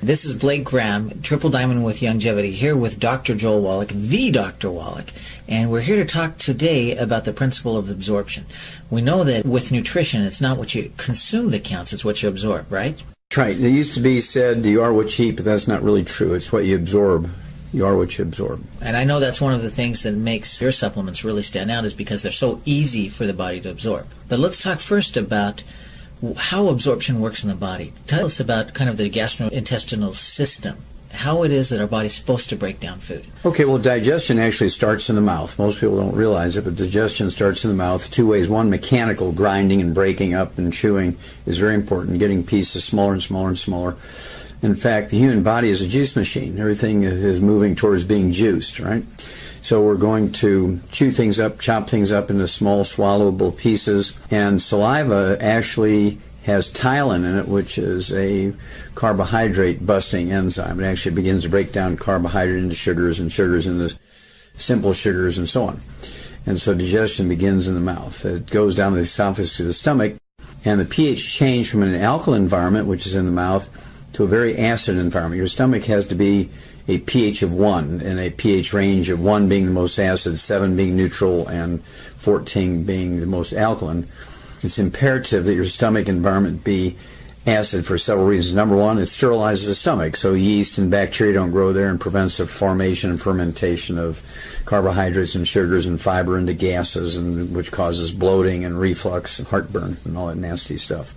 This is Blake Graham, Triple Diamond with Youngevity, here with Dr. Joel Wallach, the Dr. Wallach, and we're here to talk today about the principle of absorption. We know that with nutrition, it's not what you consume that counts, it's what you absorb, right? That's right. It used to be said, you are what you eat, but that's not really true. It's what you absorb. You are what you absorb. And I know that's one of the things that makes your supplements really stand out is because they're so easy for the body to absorb. But let's talk first about how absorption works in the body. Tell us about kind of the gastrointestinal system, how it is that our body's supposed to break down food. Okay, well, digestion actually starts in the mouth. Most people don't realize it, but digestion starts in the mouth two ways. One, mechanical, grinding and breaking up and chewing is very important, getting pieces smaller and smaller and smaller. In fact, the human body is a juice machine. Everything is moving towards being juiced, right? So we're going to chew things up, chop things up into small swallowable pieces. And saliva actually has ptyalin in it, which is a carbohydrate-busting enzyme. It actually begins to break down carbohydrate into sugars and sugars into simple sugars and so on. And so digestion begins in the mouth. It goes down the esophagus to the stomach. And the pH change from an alkaline environment, which is in the mouth, to a very acid environment. Your stomach has to be a pH of 1, and a pH range of 1 being the most acid, 7 being neutral, and 14 being the most alkaline. It's imperative that your stomach environment be acid for several reasons. Number one, it sterilizes the stomach, so yeast and bacteria don't grow there and prevents the formation and fermentation of carbohydrates and sugars and fiber into gases, and which causes bloating and reflux and heartburn and all that nasty stuff.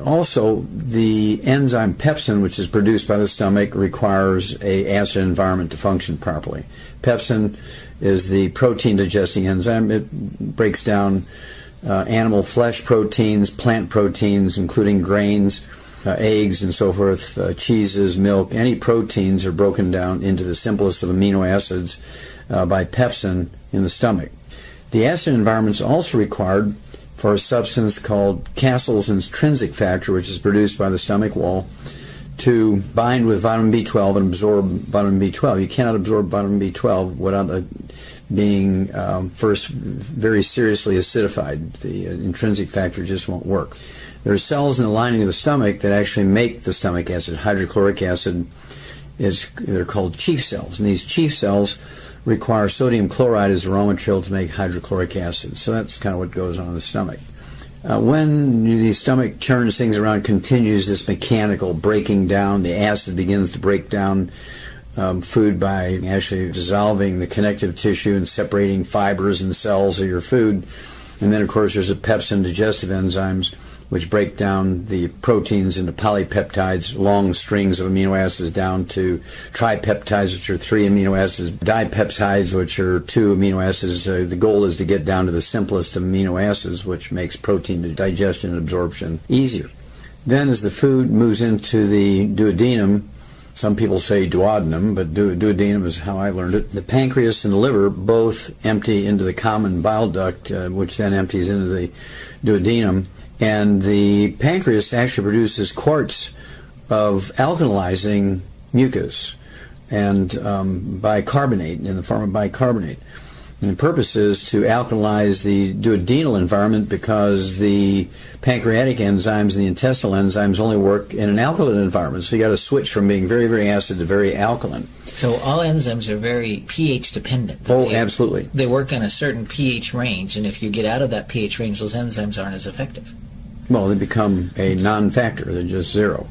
Also, the enzyme pepsin, which is produced by the stomach, requires an acid environment to function properly. Pepsin is the protein digesting enzyme. It breaks down animal flesh proteins, plant proteins, including grains, eggs and so forth, cheeses, milk. Any proteins are broken down into the simplest of amino acids by pepsin in the stomach. The acid environment is also required for a substance called Castle's intrinsic factor, which is produced by the stomach wall, to bind with vitamin B12 and absorb vitamin B12. You cannot absorb vitamin B12 without being first very seriously acidified. The intrinsic factor just won't work. There are cells in the lining of the stomach that actually make the stomach acid. Hydrochloric acid they're called chief cells, and these chief cells require sodium chloride as the raw material to make hydrochloric acid. So that's kind of what goes on in the stomach. When the stomach churns things around, continues this mechanical breaking down, the acid begins to break down food by actually dissolving the connective tissue and separating fibers and cells of your food. And then, of course, there's the pepsin digestive enzymes, which break down the proteins into polypeptides, long strings of amino acids, down to tripeptides, which are 3 amino acids, dipeptides, which are 2 amino acids. The goal is to get down to the simplest amino acids, which makes protein digestion and absorption easier. Then as the food moves into the duodenum, some people say duodenum, but duodenum is how I learned it. The pancreas and the liver both empty into the common bile duct, which then empties into the duodenum. And the pancreas actually produces quarts of alkalizing mucus and bicarbonate, in the form of bicarbonate. And the purpose is to alkalize the duodenal environment because the pancreatic enzymes and the intestinal enzymes only work in an alkaline environment. So you got to switch from being very, very acid to very alkaline. So all enzymes are very pH dependent. Oh, absolutely. They work on a certain pH range, and if you get out of that pH range, those enzymes aren't as effective. Well, they become a non-factor. They're just zero.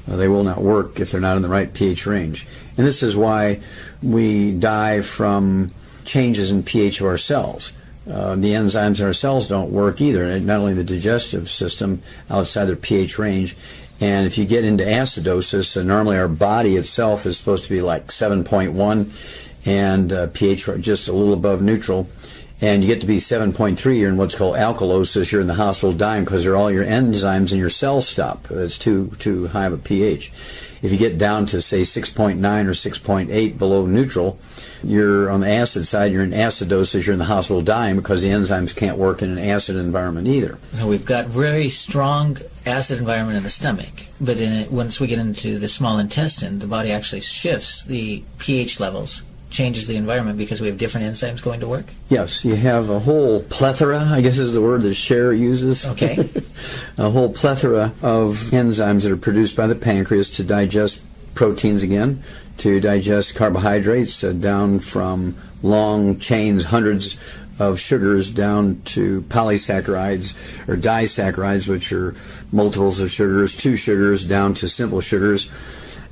They will not work if they're not in the right pH range. And this is why we die from changes in pH of our cells. The enzymes in our cells don't work either. Not only the digestive system outside their pH range. And if you get into acidosis, normally our body itself is supposed to be like 7.1 and pH just a little above neutral. And you get to be 7.3, you're in what's called alkalosis. You're in the hospital dying because all your enzymes in your cells stop. That's too high of a pH. If you get down to, say, 6.9 or 6.8 below neutral, you're on the acid side, you're in acidosis, you're in the hospital dying because the enzymes can't work in an acid environment either. So we've got very strong acid environment in the stomach, but once we get into the small intestine, the body actually shifts the pH levels, changes the environment because we have different enzymes going to work? Yes, you have a whole plethora, I guess is the word that Cher uses. Okay. A whole plethora of enzymes that are produced by the pancreas to digest proteins again, to digest carbohydrates down from long chains, hundreds of sugars, down to polysaccharides or disaccharides, which are multiples of sugars, two sugars down to simple sugars,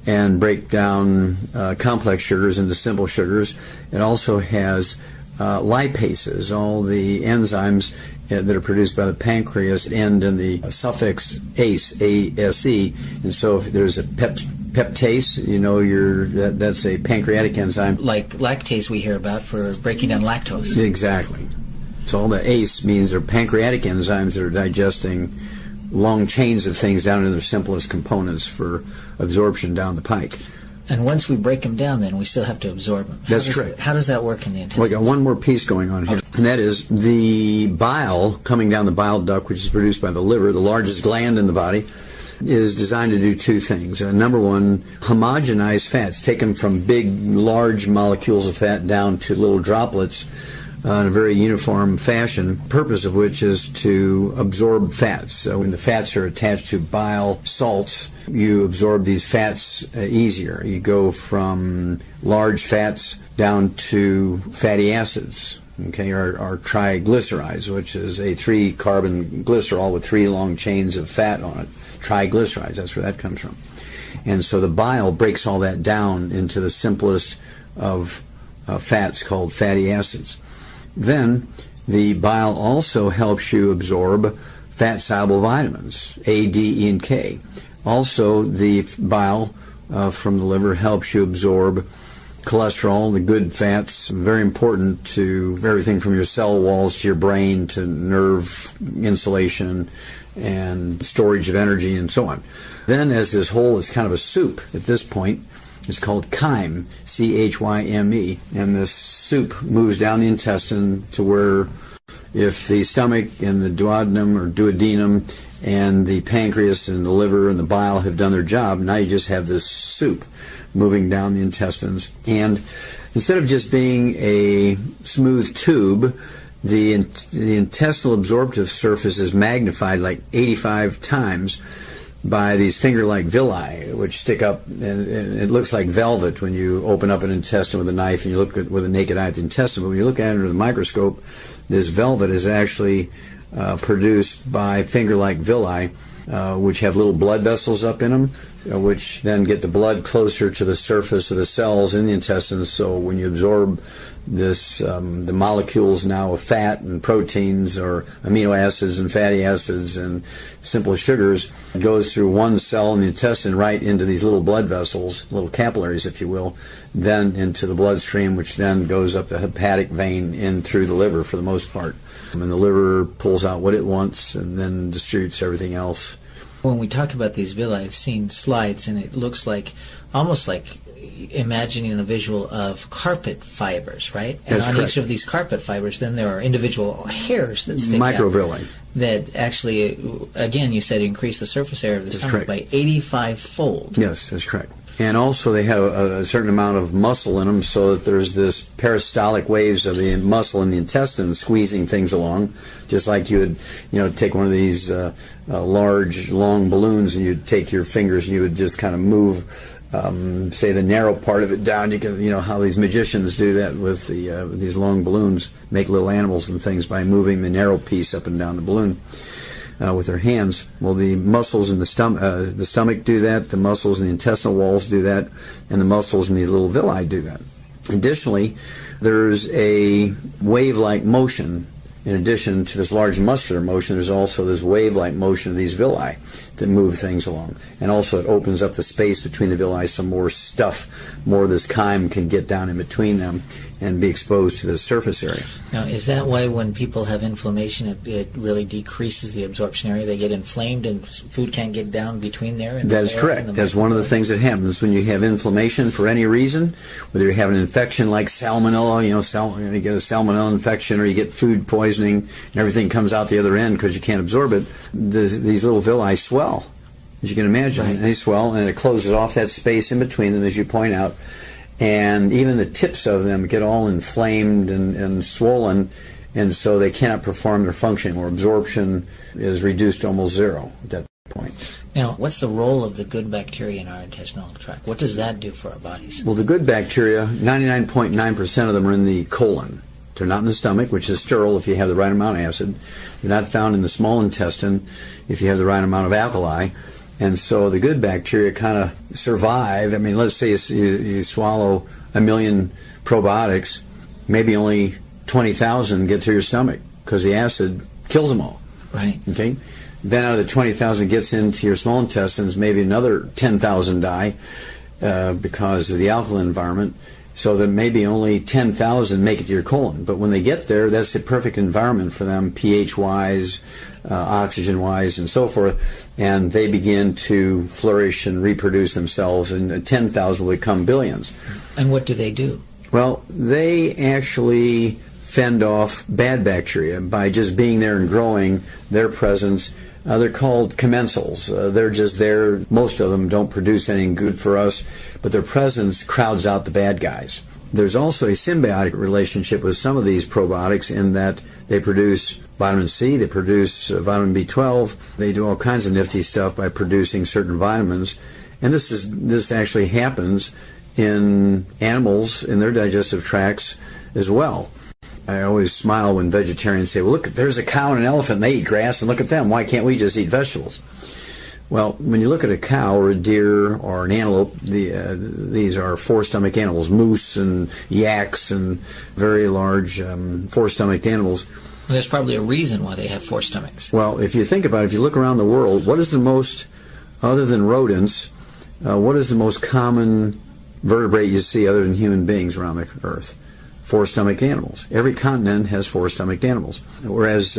and break down complex sugars into simple sugars. It also has lipases, all the enzymes that are produced by the pancreas end in the suffix ase, A-S-E, and so if there's a peptase, you know that's a pancreatic enzyme. Like lactase we hear about for breaking down lactose. Exactly. So all the ACE means they're pancreatic enzymes that are digesting long chains of things down to their simplest components for absorption down the pike. And once we break them down, then we still have to absorb them. That's correct. How does that work in the intestine? Well, I got one more piece going on here, and that is the bile coming down the bile duct, which is produced by the liver, the largest gland in the body, is designed to do two things. Number one, homogenize fats, take them from big, large molecules of fat down to little droplets in a very uniform fashion, purpose of which is to absorb fats. So when the fats are attached to bile salts, you absorb these fats easier. You go from large fats down to fatty acids, okay, or triglycerides, which is a 3-carbon glycerol with 3 long chains of fat on it. Triglycerides, that's where that comes from. And so the bile breaks all that down into the simplest of fats called fatty acids. Then the bile also helps you absorb fat-soluble vitamins, A, D, E, and K. Also, the bile from the liver helps you absorb cholesterol, the good fats, very important to everything from your cell walls to your brain to nerve insulation and storage of energy and so on. Then as this whole is kind of a soup at this point, it's called chyme, C-H-Y-M-E, and this soup moves down the intestine to where if the stomach and the duodenum or duodenum and the pancreas and the liver and the bile have done their job, now you just have this soup moving down the intestines. And instead of just being a smooth tube, the intestinal absorptive surface is magnified like 85 times by these finger-like villi, which stick up, and it looks like velvet when you open up an intestine with a knife and you look at with a naked eye at the intestine. But when you look at it under the microscope, this velvet is actually produced by finger-like villi, which have little blood vessels up in them, which then get the blood closer to the surface of the cells in the intestines. So when you absorb this, the molecules now of fat and proteins or amino acids and fatty acids and simple sugars, it goes through one cell in the intestine right into these little blood vessels, little capillaries, if you will, then into the bloodstream, which then goes up the hepatic vein in through the liver for the most part. And the liver pulls out what it wants and then distributes everything else. When we talk about these villi, I've seen slides, and it looks like almost like imagining a visual of carpet fibers, right? And That's on correct. each of these carpet fibers, then there are individual hairs that stick Microvilli. out that actually, again, you said increase the surface area of the stomach by 85-fold. Yes, that's correct. And also they have a certain amount of muscle in them, so that there's this peristaltic waves of the muscle in the intestine squeezing things along, just like you would, take one of these large, long balloons, and you'd take your fingers and you would just kind of move, say, the narrow part of it down. You can, how these magicians do that with these long balloons, make little animals and things by moving the narrow piece up and down the balloon. With their hands. Well, the muscles in the stomach do that, the muscles in the intestinal walls do that, and the muscles in these little villi do that. Additionally, there's a wave-like motion. In addition to this large muscular motion, there's also this wave-like motion of these villi that move things along. And also it opens up the space between the villi so more stuff, more of this chyme can get down in between them and be exposed to the surface area. Now, is that why when people have inflammation, it really decreases the absorption area? They get inflamed and food can't get down between there? And that is correct. That's one of the things that happens when you have inflammation for any reason, whether you have an infection like salmonella, you get a salmonella infection, or you get food poisoning and everything comes out the other end because you can't absorb it. These little villi swell, as you can imagine. Right. They swell, and it closes off that space in between them, as you point out. And even the tips of them get all inflamed and swollen, and so they cannot perform their function, or absorption is reduced to almost zero at that point. Now, what's the role of the good bacteria in our intestinal tract? What does that do for our bodies? Well, the good bacteria, 99.9% of them are in the colon. They're not in the stomach, which is sterile if you have the right amount of acid. They're not found in the small intestine if you have the right amount of alkali. And so the good bacteria kind of survive. I mean, let's say you swallow 1 million probiotics, maybe only 20,000 get through your stomach because the acid kills them all. Right. Okay? Then out of the 20,000 gets into your small intestines, maybe another 10,000 die because of the alkaline environment. So that maybe only 10,000 make it to your colon. But when they get there, that's the perfect environment for them, pH-wise, oxygen-wise, and so forth. And they begin to flourish and reproduce themselves, and 10,000 will become billions. And what do they do? Well, they actually fend off bad bacteria by just being there and growing their presence. They're called commensals. They're just there. Most of them don't produce anything good for us, but their presence crowds out the bad guys. There's also a symbiotic relationship with some of these probiotics in that they produce vitamin C, they produce vitamin B12, they do all kinds of nifty stuff by producing certain vitamins. And this actually happens in animals in their digestive tracts as well. I always smile when vegetarians say, well, look, there's a cow and an elephant, and they eat grass, and look at them. Why can't we just eat vegetables? Well, when you look at a cow or a deer or an antelope, these are four-stomach animals, moose and yaks and very large four-stomached animals. Well, there's probably a reason why they have four stomachs. Well, if you think about it, if you look around the world, what is the most, other than rodents, what is the most common vertebrate you see other than human beings around the earth? Four-stomached animals. Every continent has four-stomached animals. Whereas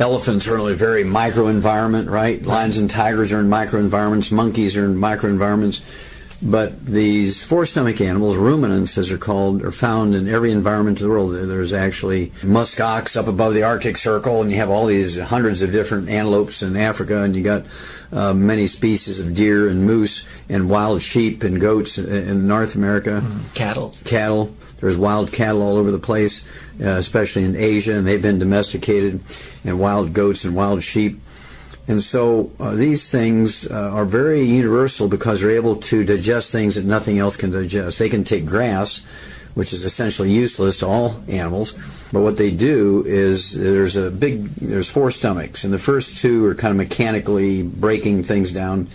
elephants are in a very micro-environment, right? Lions and tigers are in micro-environments. Monkeys are in micro-environments. But these four-stomach animals, ruminants as they're called, are found in every environment of the world. There's actually musk ox up above the Arctic Circle, and you have all these hundreds of different antelopes in Africa, and you got many species of deer and moose and wild sheep and goats in North America. Cattle. There's wild cattle all over the place, especially in Asia, and they've been domesticated, and wild goats and wild sheep. And so these things are very universal because they're able to digest things that nothing else can digest. They can take grass, which is essentially useless to all animals, but what they do is there's four stomachs, and the first two are kind of mechanically breaking things down,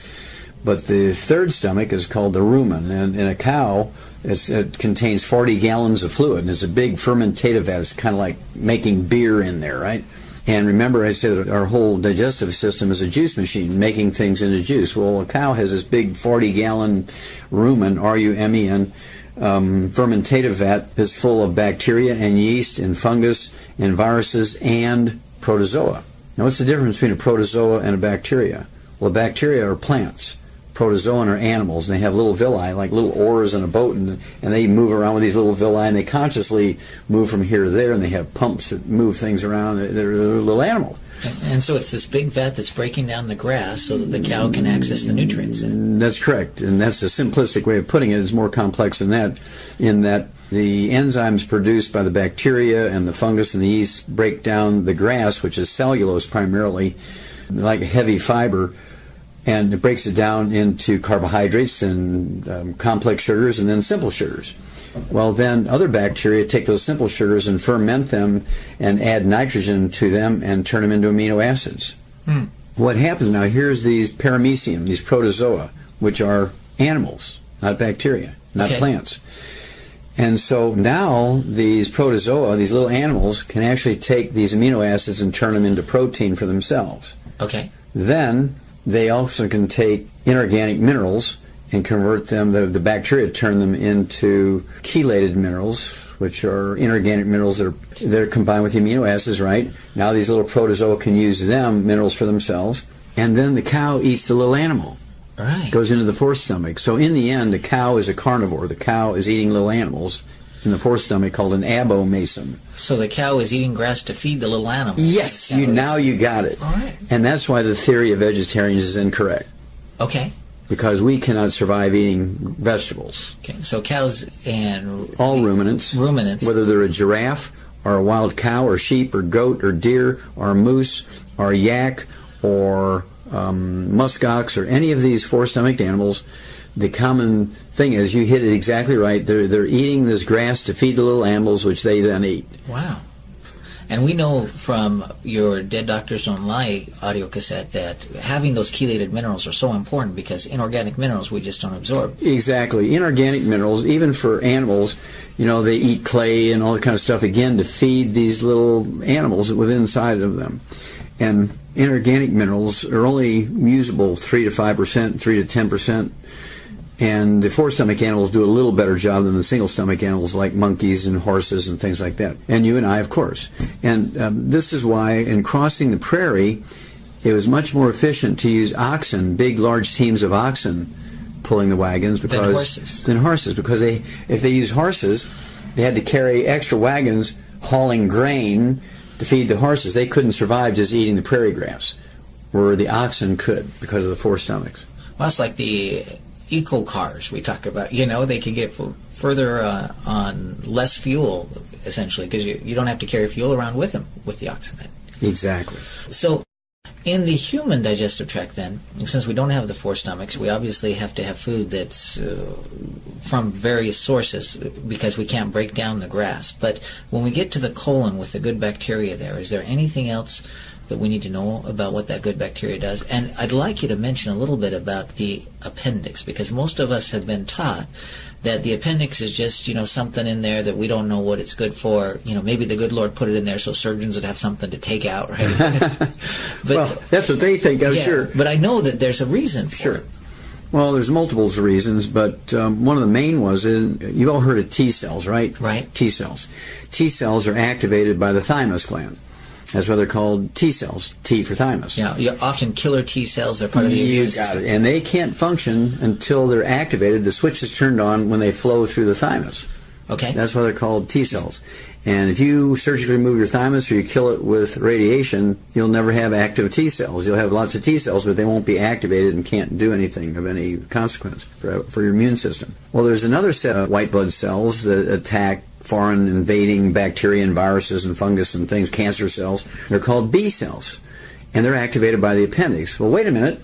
but the third stomach is called the rumen, and in a cow, it contains 40 gallons of fluid, and it's a big fermentative vat. It's kind of like making beer in there, right? And remember, I said that our whole digestive system is a juice machine, making things into juice. Well, a cow has this big 40-gallon rumen, R-U-M-E-N, fermentative vat is full of bacteria and yeast and fungus and viruses and protozoa. Now, what's the difference between a protozoa and a bacteria? Well, bacteria are plants. Protozoan are animals, and they have little villi, like little oars in a boat, and they move around with these little villi, and they consciously move from here to there, and they have pumps that move things around. They're little animals. And so it's this big vat that's breaking down the grass so that the cow can access the nutrients in it. That's correct, and that's a simplistic way of putting it. It's more complex than that, in that the enzymes produced by the bacteria and the fungus and the yeast break down the grass, which is cellulose primarily, like heavy fiber, and it breaks it down into carbohydrates and complex sugars and then simple sugars. Well, then other bacteria take those simple sugars and ferment them and add nitrogen to them and turn them into amino acids. What happens now, here's these paramecium, these protozoa, which are animals, not bacteria, not plants. And so now these protozoa, these little animals, can actually take these amino acids and turn them into protein for themselves. Okay. Then they also can take inorganic minerals and convert them, the bacteria turn them into chelated minerals, which are inorganic minerals they're combined with the amino acids, right? Now these little protozoa can use them, minerals for themselves, and then the cow eats the little animal. Right. Goes into the fourth stomach. So in the end, the cow is a carnivore. The cow is eating little animals in the fourth stomach called an abomasum. So the cow is eating grass to feed the little animals. Yes, now you got it. All right. And that's why the theory of vegetarians is incorrect. Okay. Because we cannot survive eating vegetables. Okay. So cows and all ruminants, whether they're a giraffe or a wild cow or sheep or goat or deer or a moose or a yak or muskox or any of these four-stomached animals, the common thing is, you hit it exactly right, they're eating this grass to feed the little animals, which they then eat. Wow. And we know from your Dead Doctors Don't Lie audio cassette that having those chelated minerals are so important, because inorganic minerals we just don't absorb. Exactly. Inorganic minerals, even for animals, they eat clay and all that kind of stuff, again, to feed these little animals within inside of them. And inorganic minerals are only usable 3 to 5%, 3 to 10%. And the four-stomach animals do a little better job than the single-stomach animals like monkeys and horses and things like that. And you and I, of course. And this is why in crossing the prairie, it was much more efficient to use oxen, big, large teams of oxen pulling the wagons than horses. Because if they used horses, they had to carry extra wagons hauling grain to feed the horses. They couldn't survive just eating the prairie grass, where the oxen could because of the four stomachs. Well, it's like the eco cars we talk about. They can get further on less fuel, essentially, because you don't have to carry fuel around with them with the oxen then. Exactly. So in the human digestive tract then, since we don't have the four stomachs, we obviously have to have food that's from various sources, because we can't break down the grass. But when we get to the colon with the good bacteria there, is there anything else that we need to know about what that good bacteria does? And I'd like you to mention a little bit about the appendix, because most of us have been taught that the appendix is just, something in there that we don't know what it's good for. Maybe the good Lord put it in there so surgeons would have something to take out, right? But, well, that's what they think, I'm sure. But I know that there's a reason for it. Well, there's multiples of reasons, but one of the main ones is, you've all heard of T cells, right? Right. T cells. T cells are activated by the thymus gland. That's why they're called T cells, T for thymus. Yeah, you often killer T cells, they're part of the immune system. You got it. And they can't function until they're activated. The switch is turned on when they flow through the thymus. Okay. That's why they're called T cells. And if you surgically remove your thymus or you kill it with radiation, you'll never have active T cells. You'll have lots of T cells, but they won't be activated and can't do anything of any consequence for your immune system. Well, there's another set of white blood cells that attack foreign invading bacteria and viruses and fungus and things, cancer cells. They're called B cells, and they're activated by the appendix. Well, wait a minute.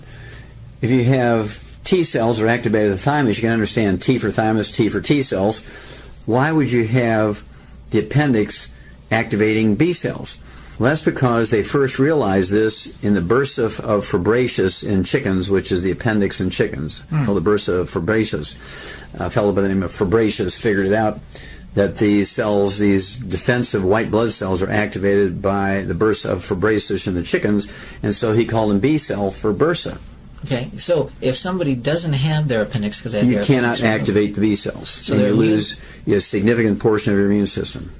If you have T cells that are activated by the thymus, you can understand T for thymus, T for T cells. Why would you have the appendix activating B cells? Well, that's because they first realized this in the bursa of Fabricius in chickens, which is the appendix in chickens, called the bursa of Fabricius. A fellow by the name of Fabricius figured it out, that these cells, these defensive white blood cells, are activated by the bursa of Fabricius in the chickens, and so he called them B cell for bursa. Okay, so if somebody doesn't have their appendix because they have you cannot activate the B cells, so and you lose a significant portion of your immune system.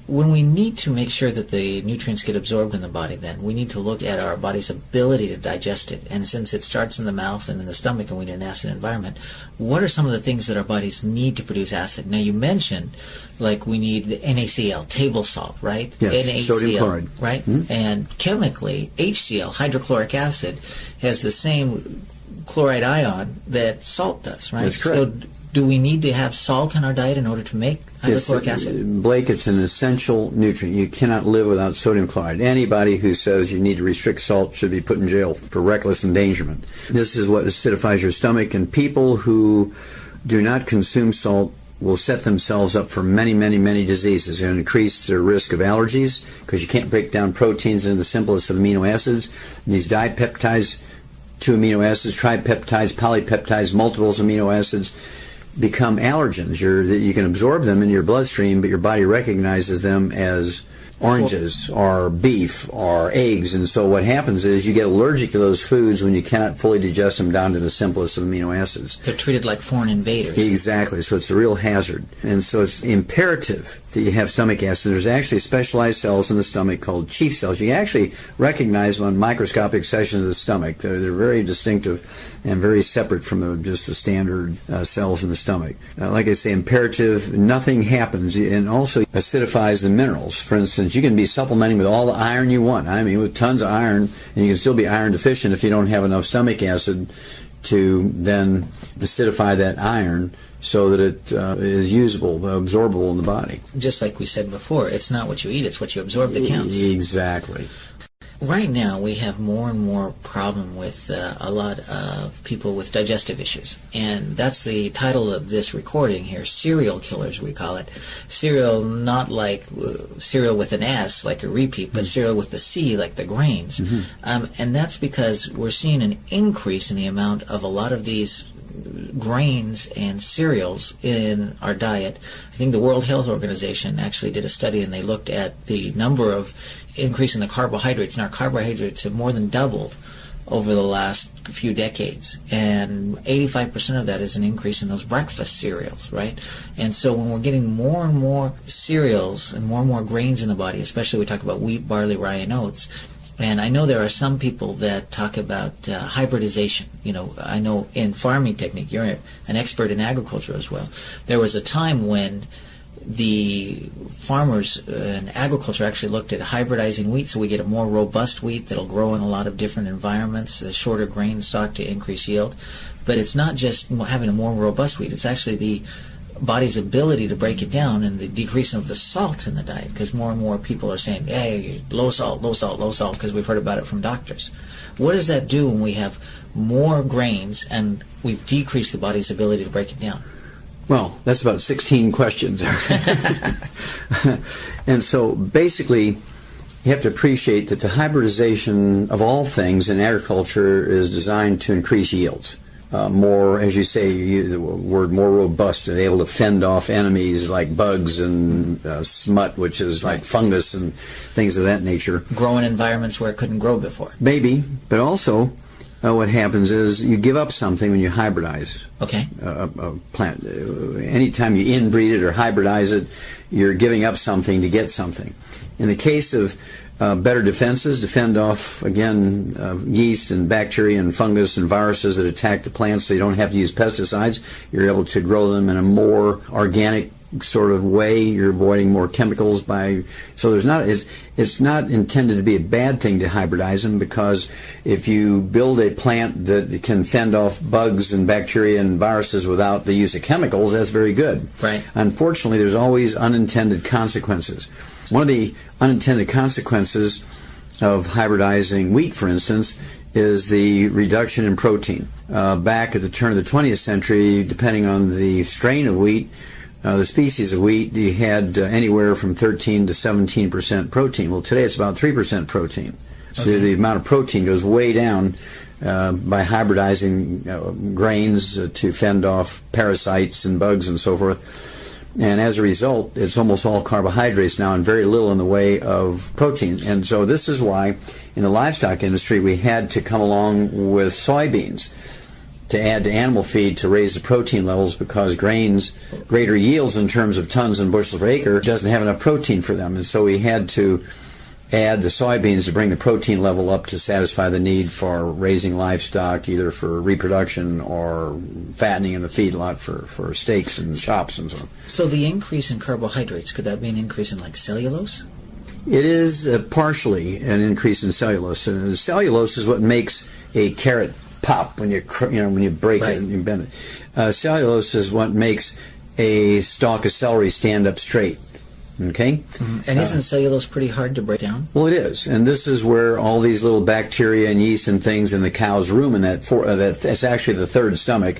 When we need to make sure that the nutrients get absorbed in the body, then we need to look at our body's ability to digest it. And since it starts in the mouth and in the stomach and we need an acid environment, what are some of the things that our bodies need to produce acid? Now, you mentioned, like, we need NaCl, table salt, right? Yes, NaCl, sodium chloride. Right? Mm-hmm. And chemically, HCl, hydrochloric acid, has the same chloride ion that salt does, right? That's correct. So do we need to have salt in our diet in order to make hydrochloric acid? Blake, it's an essential nutrient. You cannot live without sodium chloride. Anybody who says you need to restrict salt should be put in jail for reckless endangerment. This is what acidifies your stomach, and people who do not consume salt will set themselves up for many, many, many diseases and increase their risk of allergies, because you can't break down proteins into the simplest of amino acids. These dipeptides, 2 amino acids, tripeptides, polypeptides, multiples amino acids, become allergens. You can absorb them in your bloodstream, but your body recognizes them as oranges or beef or eggs, and so what happens is you get allergic to those foods when you cannot fully digest them down to the simplest of amino acids. They're treated like foreign invaders. Exactly, so it's a real hazard. And so it's imperative that you have stomach acid. There's actually specialized cells in the stomach called chief cells. You can actually recognize them on microscopic sections of the stomach. They're very distinctive and very separate from just the standard cells in the stomach. Like I say, imperative, nothing happens, and also acidifies the minerals. For instance, you can be supplementing with all the iron you want. I mean, with tons of iron, and you can still be iron deficient if you don't have enough stomach acid to then acidify that iron so that it is usable, absorbable in the body. Just like we said before, it's not what you eat, it's what you absorb that counts. Exactly. Right now, we have more and more problem with a lot of people with digestive issues, and that's the title of this recording here, Cerial Killers, we call it. Cereal, not like cereal with an S, like a repeat, but cereal with the C, like the grains. And that's because we're seeing an increase in the amount of a lot of these grains and cereals in our diet. I think the World Health Organization actually did a study, and they looked at the number of increase in the carbohydrates, and our carbohydrates have more than doubled over the last few decades, and 85% of that is an increase in those breakfast cereals, right? And so when we're getting more and more cereals and more grains in the body, especially we talk about wheat, barley, rye, and oats, and I know there are some people that talk about hybridization. You know, I know in farming technique, you're an expert in agriculture as well. There was a time when the farmers in agriculture actually looked at hybridizing wheat, so we get a more robust wheat that'll grow in a lot of different environments, a shorter grain stock to increase yield. But it's not just having a more robust wheat, it's actually the body's ability to break it down and the decrease of the salt in the diet, because more and more people are saying, hey, low salt, low salt, low salt, because we've heard about it from doctors. What does that do when we have more grains and we've decreased the body's ability to break it down? Well, that's about 16 questions. And so basically, you have to appreciate that the hybridization of all things in agriculture is designed to increase yields. More, as you say, the word more robust, and able to fend off enemies like bugs and smut, which is like fungus and things of that nature. Grow in environments where it couldn't grow before. Maybe, but also what happens is you give up something when you hybridize a plant. Anytime you inbreed it or hybridize it, you're giving up something to get something. In the case of better defenses to fend off, again, yeast and bacteria and fungus and viruses that attack the plants, so you don't have to use pesticides. You're able to grow them in a more organic sort of way. You're avoiding more chemicals so it's not intended to be a bad thing to hybridize them, because if you build a plant that can fend off bugs and bacteria and viruses without the use of chemicals, that's very good. Right. Unfortunately, there's always unintended consequences. One of the unintended consequences of hybridizing wheat, for instance, is the reduction in protein. Back at the turn of the 20th century, depending on the strain of wheat, the species of wheat, you had anywhere from 13 to 17% protein. Well, today it's about 3% protein. So the amount of protein goes way down by hybridizing grains to fend off parasites and bugs and so forth. And as a result, it's almost all carbohydrates now and very little in the way of protein. And so this is why in the livestock industry we had to come along with soybeans to add to animal feed to raise the protein levels, because grains, greater yields in terms of tons and bushels per acre, doesn't have enough protein for them. And so we had to add the soybeans to bring the protein level up to satisfy the need for raising livestock, either for reproduction or fattening in the feedlot for steaks and chops and so on. So the increase in carbohydrates, could that be an increase in like cellulose? It is partially an increase in cellulose. And cellulose is what makes a carrot pop when you break it and you bend it. Cellulose is what makes a stalk of celery stand up straight. Okay? And isn't cellulose pretty hard to break down? Well, it is. And this is where all these little bacteria and yeast and things in the cow's rumen, that's actually the third stomach,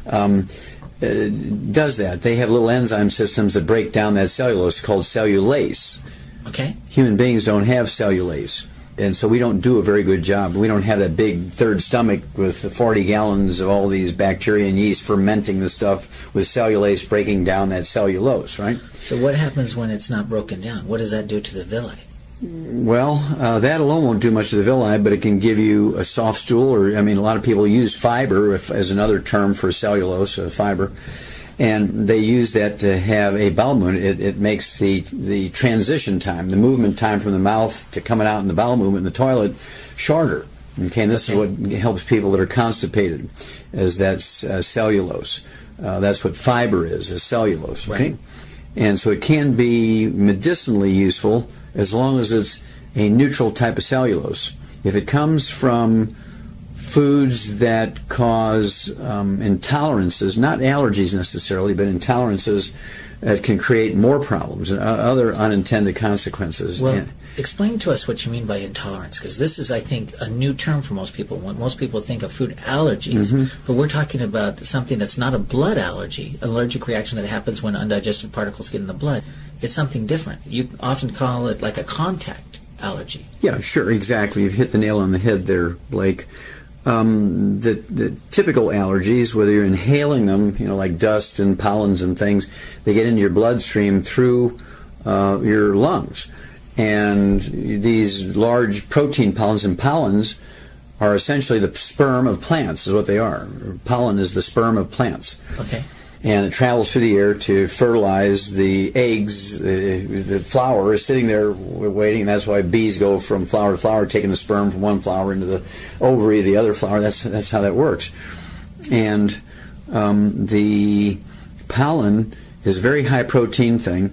does that. They have little enzyme systems that break down that cellulose called cellulase. Okay. Human beings don't have cellulase. And so we don't do a very good job. We don't have that big third stomach with 40 gallons of all these bacteria and yeast fermenting the stuff with cellulase breaking down that cellulose, right? So what happens when it's not broken down? What does that do to the villi? Well, that alone won't do much to the villi, but it can give you a soft stool, or, a lot of people use fiber as another term for cellulose, fiber. And they use that to have a bowel movement. It makes the transition time, the movement time from the mouth to coming out in the bowel movement in the toilet, shorter. Okay, and this is what helps people that are constipated, is that's cellulose. That's what fiber is cellulose. Okay, right. And so it can be medicinally useful as long as it's a neutral type of cellulose. If it comes from foods that cause intolerances, not allergies necessarily, but intolerances that can create more problems and other unintended consequences. Well, explain to us what you mean by intolerance, because this is, I think, a new term for most people. When most people think of food allergies, but we're talking about something that's not a blood allergy, an allergic reaction that happens when undigested particles get in the blood. It's something different. You often call it like a contact allergy. Yeah, sure, exactly. You've hit the nail on the head there, Blake. The typical allergies, whether you're inhaling them, like dust and pollens and things, they get into your bloodstream through your lungs. And these large protein pollens, and pollens are essentially the sperm of plants, is what they are. Pollen is the sperm of plants. Okay. And it travels through the air to fertilize the eggs. The flower is sitting there waiting, and that's why bees go from flower to flower, taking the sperm from one flower into the ovary of the other flower. That's how that works. And the pollen is a very high protein thing,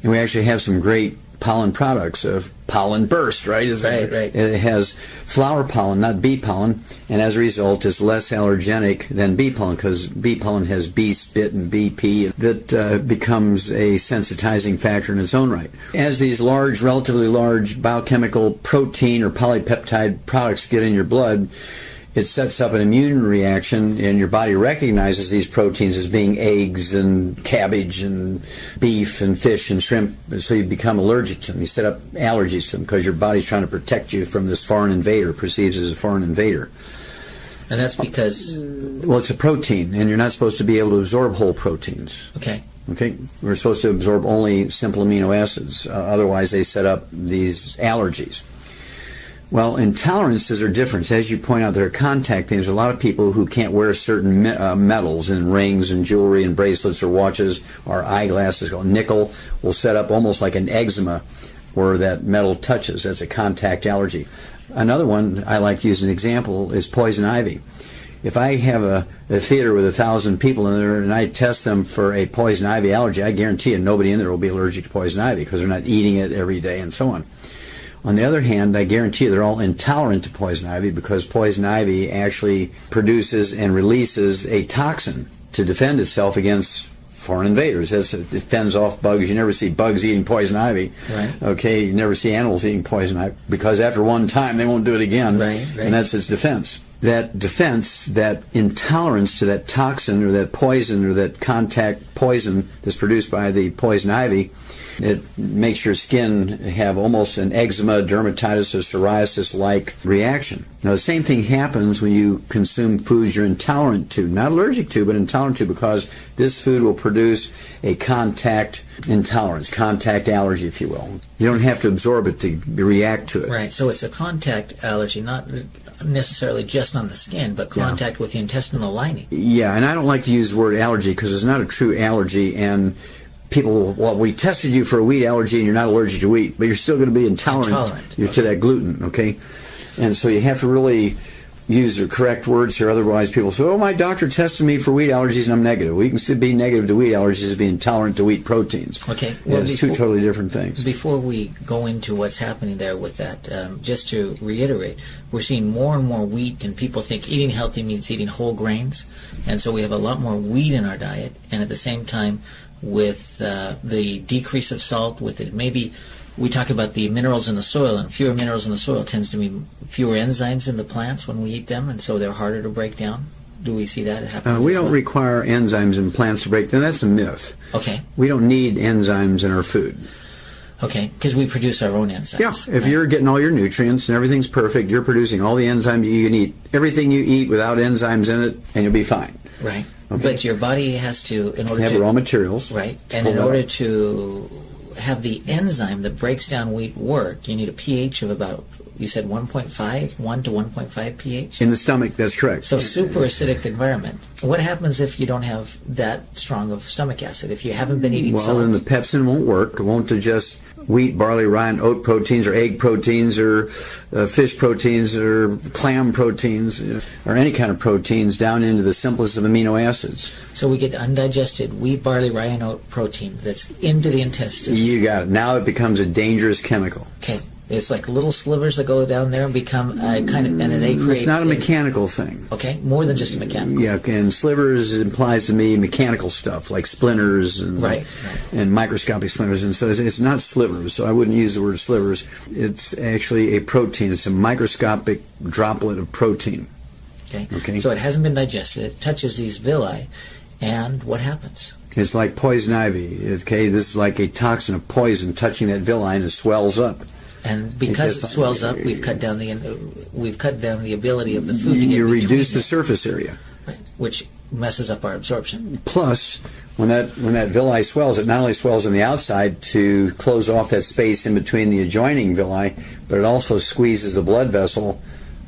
and we actually have some great pollen products. Pollen burst, right? Right. It has flower pollen, not bee pollen, and as a result is less allergenic than bee pollen, because bee pollen has bee spit and bee pee that becomes a sensitizing factor in its own right. As these relatively large biochemical protein or polypeptide products get in your blood, it sets up an immune reaction, and your body recognizes these proteins as being eggs and cabbage and beef and fish and shrimp, so you become allergic to them. You set up allergies to them because your body's trying to protect you from this foreign invader, perceived as a foreign invader. And that's because... Well, it's a protein, and you're not supposed to be able to absorb whole proteins. Okay. We're supposed to absorb only simple amino acids. Otherwise, they set up these allergies. Well, intolerances are different. As you point out, there are contact things. There's a lot of people who can't wear certain metals in rings and jewelry and bracelets or watches or eyeglasses. Nickel will set up almost like an eczema where that metal touches. That's a contact allergy. Another one I like to use an example is poison ivy. If I have a theater with 1,000 people in there and I test them for a poison ivy allergy, I guarantee you nobody in there will be allergic to poison ivy because they're not eating it every day and so on. On the other hand, I guarantee you they're all intolerant to poison ivy because poison ivy actually produces and releases a toxin to defend itself against foreign invaders. It fends off bugs. You never see bugs eating poison ivy. Right. Okay, you never see animals eating poison ivy because after one time they won't do it again. Right. And that's its defense. That defense, that intolerance to that toxin or that poison or that contact poison that's produced by the poison ivy, it makes your skin have almost an eczema, dermatitis, or psoriasis-like reaction. Now, the same thing happens when you consume foods you're intolerant to, not allergic to, but intolerant to, because this food will produce a contact intolerance, contact allergy, if you will. You don't have to absorb it to react to it. Right, so it's a contact allergy, not necessarily just on the skin, but contact with the intestinal lining. Yeah, and I don't like to use the word allergy because it's not a true allergy, and people, well, we tested you for a wheat allergy and you're not allergic to wheat, but you're still going to be intolerant to that gluten, okay? And so you have to really use the correct words here, otherwise people say, oh, my doctor tested me for wheat allergies and I'm negative. Well, you can still be negative to wheat allergies and be intolerant to wheat proteins. Okay. Well, it's two totally different things. Before we go into what's happening there with that, just to reiterate, we're seeing more and more wheat, and people think eating healthy means eating whole grains, and so we have a lot more wheat in our diet, and at the same time, with the decrease of salt, with it, maybe we talk about the minerals in the soil, and fewer minerals in the soil tends to mean fewer enzymes in the plants when we eat them, and so they're harder to break down. Do we see that happen? We don't require enzymes in plants to break down. That's a myth. Okay. We don't need enzymes in our food. Okay, because we produce our own enzymes. Yeah, if you're getting all your nutrients and everything's perfect, you're producing all the enzymes you can eat, everything you eat without enzymes in it, and you'll be fine. Right. Okay. But your body has to, in order have to... raw materials. Right. And in order to have the enzyme that breaks down wheat work, you need a pH of about, you said 1.5, 1 to 1.5 pH? In the stomach, that's correct. So super acidic environment. What happens if you don't have that strong of stomach acid, if you haven't been eating salt? Well, then the pepsin won't work. It won't digest wheat, barley, rye, and oat proteins, or egg proteins, or fish proteins, or clam proteins, or any kind of proteins down into the simplest of amino acids. So we get undigested wheat, barley, rye, and oat protein that's into the intestines. You got it. Now it becomes a dangerous chemical. Okay. It's like little slivers that go down there and become and then they create. It's not a mechanical thing. Okay, more than just a mechanical. Yeah, and slivers implies to me mechanical stuff like splinters and and microscopic splinters, and so it's not slivers. So I wouldn't use the word slivers. It's actually a protein. It's a microscopic droplet of protein. Okay. So it hasn't been digested. It touches these villi, and what happens? It's like poison ivy. Okay, this is like a toxin of poison touching that villi, and it swells up. And because it swells up, we've cut down the ability of the food to get you reduce the surface area, right, which messes up our absorption. Plus, when that villi swells, it not only swells on the outside to close off that space in between the adjoining villi, but it also squeezes the blood vessel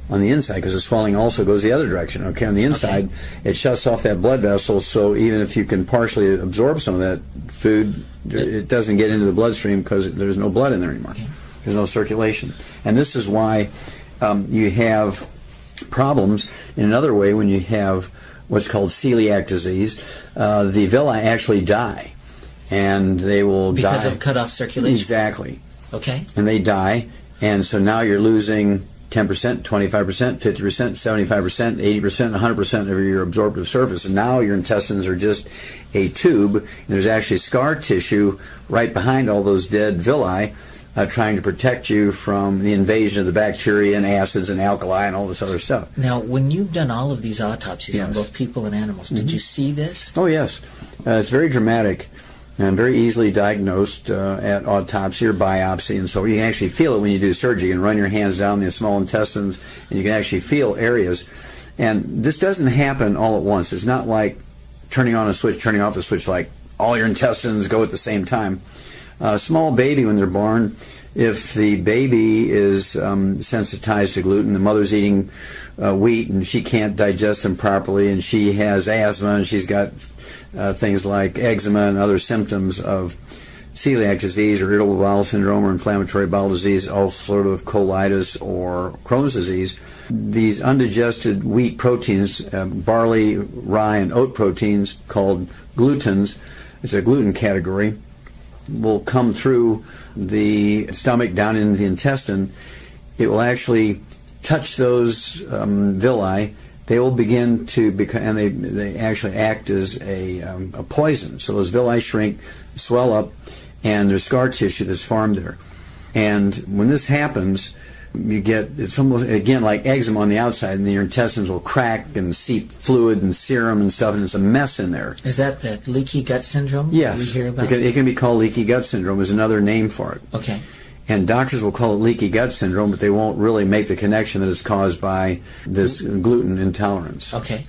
on the inside, because the swelling also goes the other direction. Okay, on the inside, it shuts off that blood vessel, so even if you can partially absorb some of that food, it doesn't get into the bloodstream because there's no blood in there anymore. There's no circulation. And this is why you have problems in another way when you have what's called celiac disease. The villi actually die, and they will die. Because of cut off circulation? Exactly. Okay. And they die, and so now you're losing 10%, 25%, 50%, 75%, 80%, 100% of your absorptive surface. And now your intestines are just a tube, and there's actually scar tissue right behind all those dead villi, trying to protect you from the invasion of the bacteria and acids and alkali and all this other stuff. Now, when you've done all of these autopsies on both people and animals, did you see this? Oh, yes. It's very dramatic and very easily diagnosed at autopsy or biopsy, and so you can actually feel it when you do surgery. You can run your hands down the small intestines, and you can actually feel areas. And this doesn't happen all at once. It's not like turning on a switch, turning off a switch, like all your intestines go at the same time. A small baby, when they're born, if the baby is sensitized to gluten, the mother's eating wheat and she can't digest them properly, and she has asthma, and she's got things like eczema and other symptoms of celiac disease or irritable bowel syndrome or inflammatory bowel disease, ulcerative colitis or Crohn's disease. These undigested wheat proteins, barley, rye, and oat proteins called glutens, it's a gluten category, will come through the stomach down into the intestine. It will actually touch those villi. They will begin to become, and they actually act as a poison. So those villi shrink, swell up, and there's scar tissue that's formed there. And when this happens, you get, it's almost, again, like eczema on the outside, and your intestines will crack and seep fluid and serum and stuff, and it's a mess in there. Is that leaky gut syndrome? Yes. We hear about? It can be called leaky gut syndrome, is another name for it. Okay. And doctors will call it leaky gut syndrome, but they won't really make the connection that it's caused by this gluten intolerance. Okay.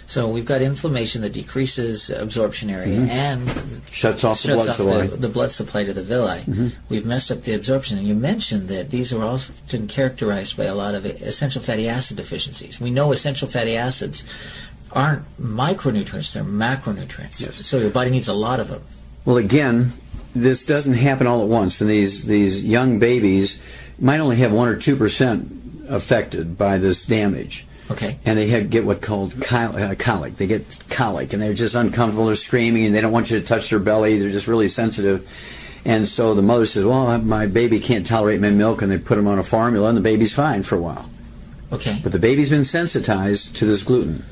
So we've got inflammation that decreases absorption area and shuts off the blood supply to the villi. We've messed up the absorption. And you mentioned that these are often characterized by a lot of essential fatty acid deficiencies. We know essential fatty acids aren't micronutrients, they're macronutrients. Yes. So your body needs a lot of them. Well, again, this doesn't happen all at once. And these young babies might only have 1 or 2% affected by this damage. Okay. And they get what's called colic. They get colic, and they're just uncomfortable. They're screaming, and they don't want you to touch their belly. They're just really sensitive. And so the mother says, well, my baby can't tolerate my milk, and they put them on a formula, and the baby's fine for a while. Okay. But the baby's been sensitized to this gluten.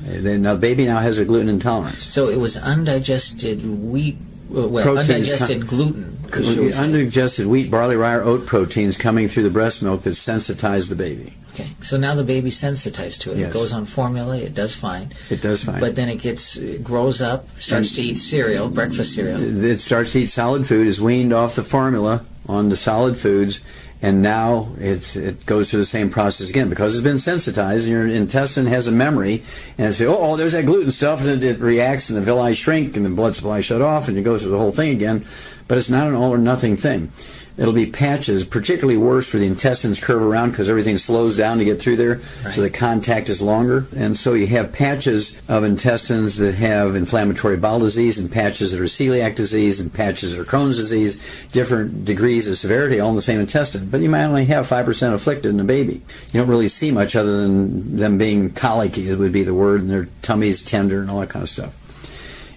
Now the baby now has a gluten intolerance. So it was undigested wheat, undigested gluten. Undigested wheat, barley, rye, or oat proteins coming through the breast milk that sensitized the baby. Okay, so now the baby's sensitized to it. Yes. It goes on formula. It does fine. It does fine. But then it grows up, starts to eat cereal, breakfast cereal. It starts to eat solid food, is weaned off the formula onto solid foods, and now it goes through the same process again because it's been sensitized, and your intestine has a memory, and it says, oh, there's that gluten stuff, and it reacts, and the villi shrink, and the blood supply shut off, and you go through the whole thing again. But it's not an all or nothing thing. It'll be patches, particularly worse where the intestines curve around because everything slows down to get through there, so the contact is longer. And so you have patches of intestines that have inflammatory bowel disease, and patches that are celiac disease, and patches that are Crohn's disease, different degrees of severity, all in the same intestine. But you might only have 5% afflicted in a baby. You don't really see much other than them being colicky, it would be the word, and their tummy's tender and all that kind of stuff.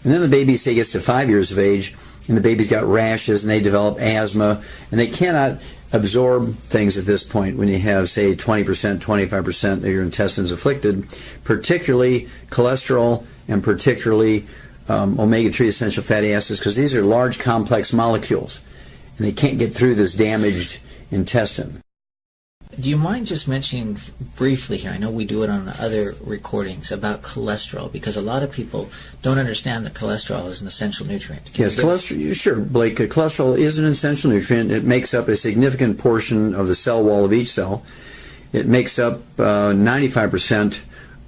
And then the baby, say, gets to 5 years of age, and the baby's got rashes, and they develop asthma, and they cannot absorb things at this point when you have, say, 20%, 25% of your intestines afflicted, particularly cholesterol and particularly omega-3 essential fatty acids, because these are large, complex molecules, and they can't get through this damaged intestine. Do you mind just mentioning briefly here, I know we do it on other recordings, about cholesterol, because a lot of people don't understand that cholesterol is an essential nutrient. Yes, cholesterol, sure, Blake. Cholesterol is an essential nutrient. It makes up a significant portion of the cell wall of each cell. It makes up 95%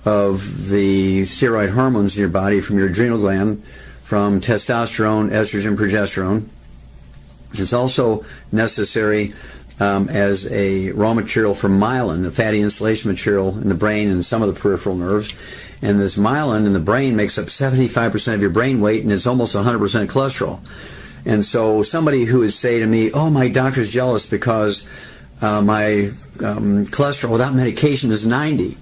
of the steroid hormones in your body, from your adrenal gland, from testosterone, estrogen, progesterone. It's also necessary as a raw material for myelin, the fatty insulation material in the brain and some of the peripheral nerves. And this myelin in the brain makes up 75% of your brain weight, and it's almost 100% cholesterol. And so somebody who would say to me, oh, my doctor's jealous because my cholesterol without medication is 90.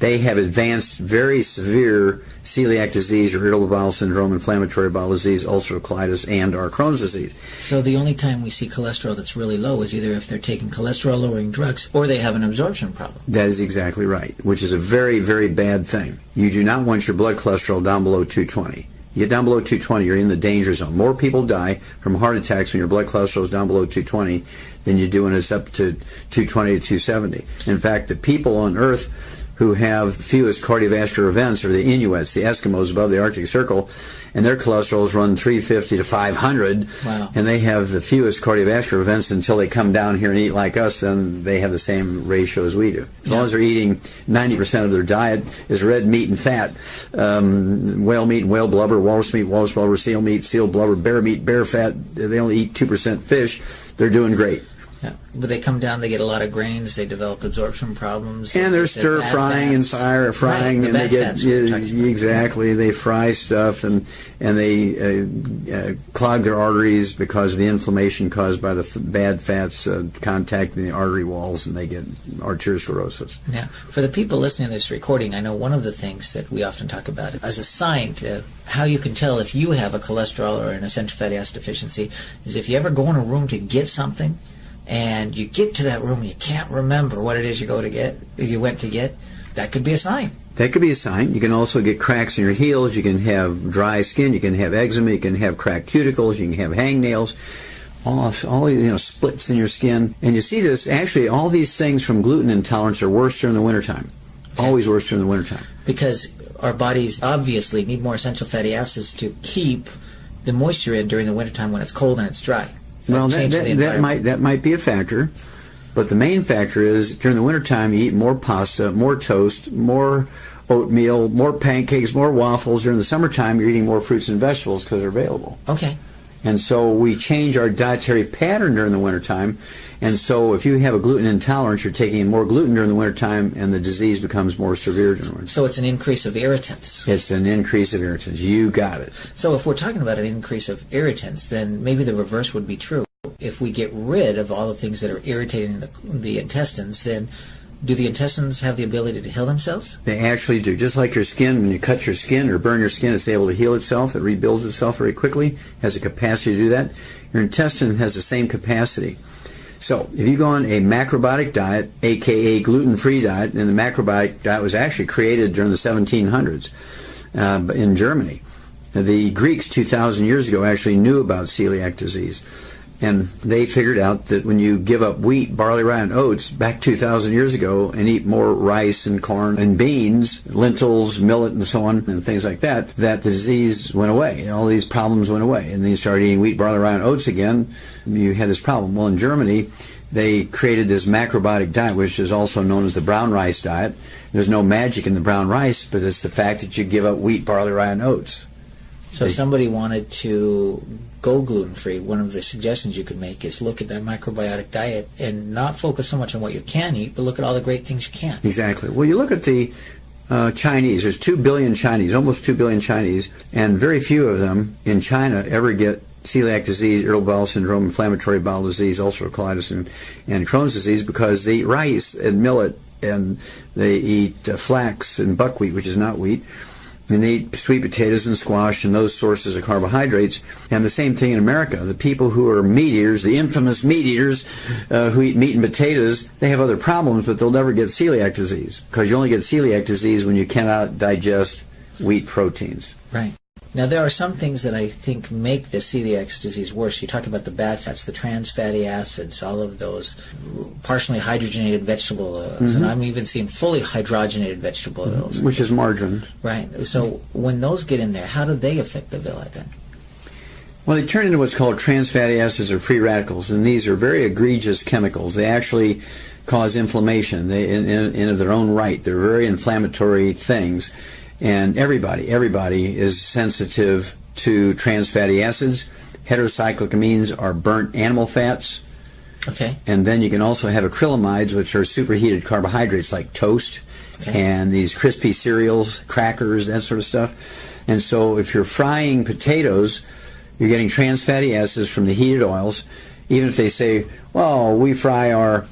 They have advanced, very severe celiac disease or irritable bowel syndrome, inflammatory bowel disease, ulcerative colitis, and or Crohn's disease. So the only time we see cholesterol that's really low is either if they're taking cholesterol-lowering drugs or they have an absorption problem. That is exactly right, which is a very, very bad thing. You do not want your blood cholesterol down below 220. You get down below 220, you're in the danger zone. More people die from heart attacks when your blood cholesterol is down below 220 than you do when it's up to 220 to 270. In fact, the people on Earth who have fewest cardiovascular events are the Inuits, the Eskimos above the Arctic Circle, and their cholesterols run 350 to 500, wow. And they have the fewest cardiovascular events until they come down here and eat like us, and they have the same ratio as we do. As long as they're eating 90% of their diet is red meat and fat, whale meat and whale blubber, walrus meat, walrus blubber, seal meat, seal blubber, bear meat, bear fat, they only eat 2% fish, they're doing great. Yeah. But they come down, they get a lot of grains, they develop absorption problems. And they're stir frying and frying, right, and they get exactly. They fry stuff, and they clog their arteries because of the inflammation caused by the bad fats contacting the artery walls, and they get arteriosclerosis. Now, for the people listening to this recording, I know one of the things that we often talk about as a sign to how you can tell if you have a cholesterol or an essential fatty acid deficiency is if you ever go in a room to get something, and you get to that room and you can't remember what it is you went to get, that could be a sign. That could be a sign. You can also get cracks in your heels. You can have dry skin. You can have eczema. You can have cracked cuticles. You can have hangnails. All splits in your skin. And you see this, actually, all these things from gluten intolerance are worse during the wintertime. Always worse during the wintertime. Because our bodies obviously need more essential fatty acids to keep the moisture in during the wintertime when it's cold and it's dry. Well, that might be a factor, but the main factor is during the wintertime you eat more pasta, more toast, more oatmeal, more pancakes, more waffles. During the summertime you're eating more fruits and vegetables because they're available. Okay. And so we change our dietary pattern during the wintertime, and so if you have a gluten intolerance, you're taking in more gluten during the wintertime, and the disease becomes more severe during the winter. So it's an increase of irritants. It's an increase of irritants. You got it. So if we're talking about an increase of irritants, then maybe the reverse would be true. If we get rid of all the things that are irritating the intestines, then do the intestines have the ability to heal themselves? They actually do. Just like your skin, when you cut your skin or burn your skin, it's able to heal itself. It rebuilds itself very quickly, has the capacity to do that. Your intestine has the same capacity. So if you go on a macrobiotic diet, aka gluten-free diet, and the macrobiotic diet was actually created during the 1700s in Germany. The Greeks 2,000 years ago actually knew about celiac disease. And they figured out that when you give up wheat, barley, rye, and oats back 2,000 years ago and eat more rice and corn and beans, lentils, millet, and so on, and things like that, that the disease went away. All these problems went away. And then you started eating wheat, barley, rye, and oats again, you had this problem. Well, in Germany, they created this macrobiotic diet, which is also known as the brown rice diet. There's no magic in the brown rice, but it's the fact that you give up wheat, barley, rye, and oats. So if somebody wanted to go gluten-free, one of the suggestions you could make is look at that macrobiotic diet and not focus so much on what you can eat, but look at all the great things you can. Exactly. Well, you look at the Chinese. There's 2 billion Chinese, almost 2 billion Chinese, and very few of them in China ever get celiac disease, irritable bowel syndrome, inflammatory bowel disease, ulcerative colitis, and Crohn's disease because they eat rice and millet, and they eat flax and buckwheat, which is not wheat. And they eat sweet potatoes and squash and those sources of carbohydrates. And the same thing in America. The people who are meat eaters, the infamous meat eaters who eat meat and potatoes, they have other problems, but they'll never get celiac disease, because you only get celiac disease when you cannot digest wheat proteins. Right. Now, there are some things that I think make the celiac disease worse. You talk about the bad fats, the trans fatty acids, all of those partially hydrogenated vegetable oils, and I'm even seeing fully hydrogenated vegetable oils. Which is margarine. Right. So when those get in there, how do they affect the villi then? Well, they turn into what's called trans fatty acids or free radicals, and these are very egregious chemicals. They actually cause inflammation in of their own right. They're very inflammatory things. And everybody is sensitive to trans fatty acids. Heterocyclic amines are burnt animal fats. Okay. And then you can also have acrylamides, which are superheated carbohydrates like toast and these crispy cereals, crackers, that sort of stuff. And so if you're frying potatoes, you're getting trans fatty acids from the heated oils. Even if they say, well, we fry our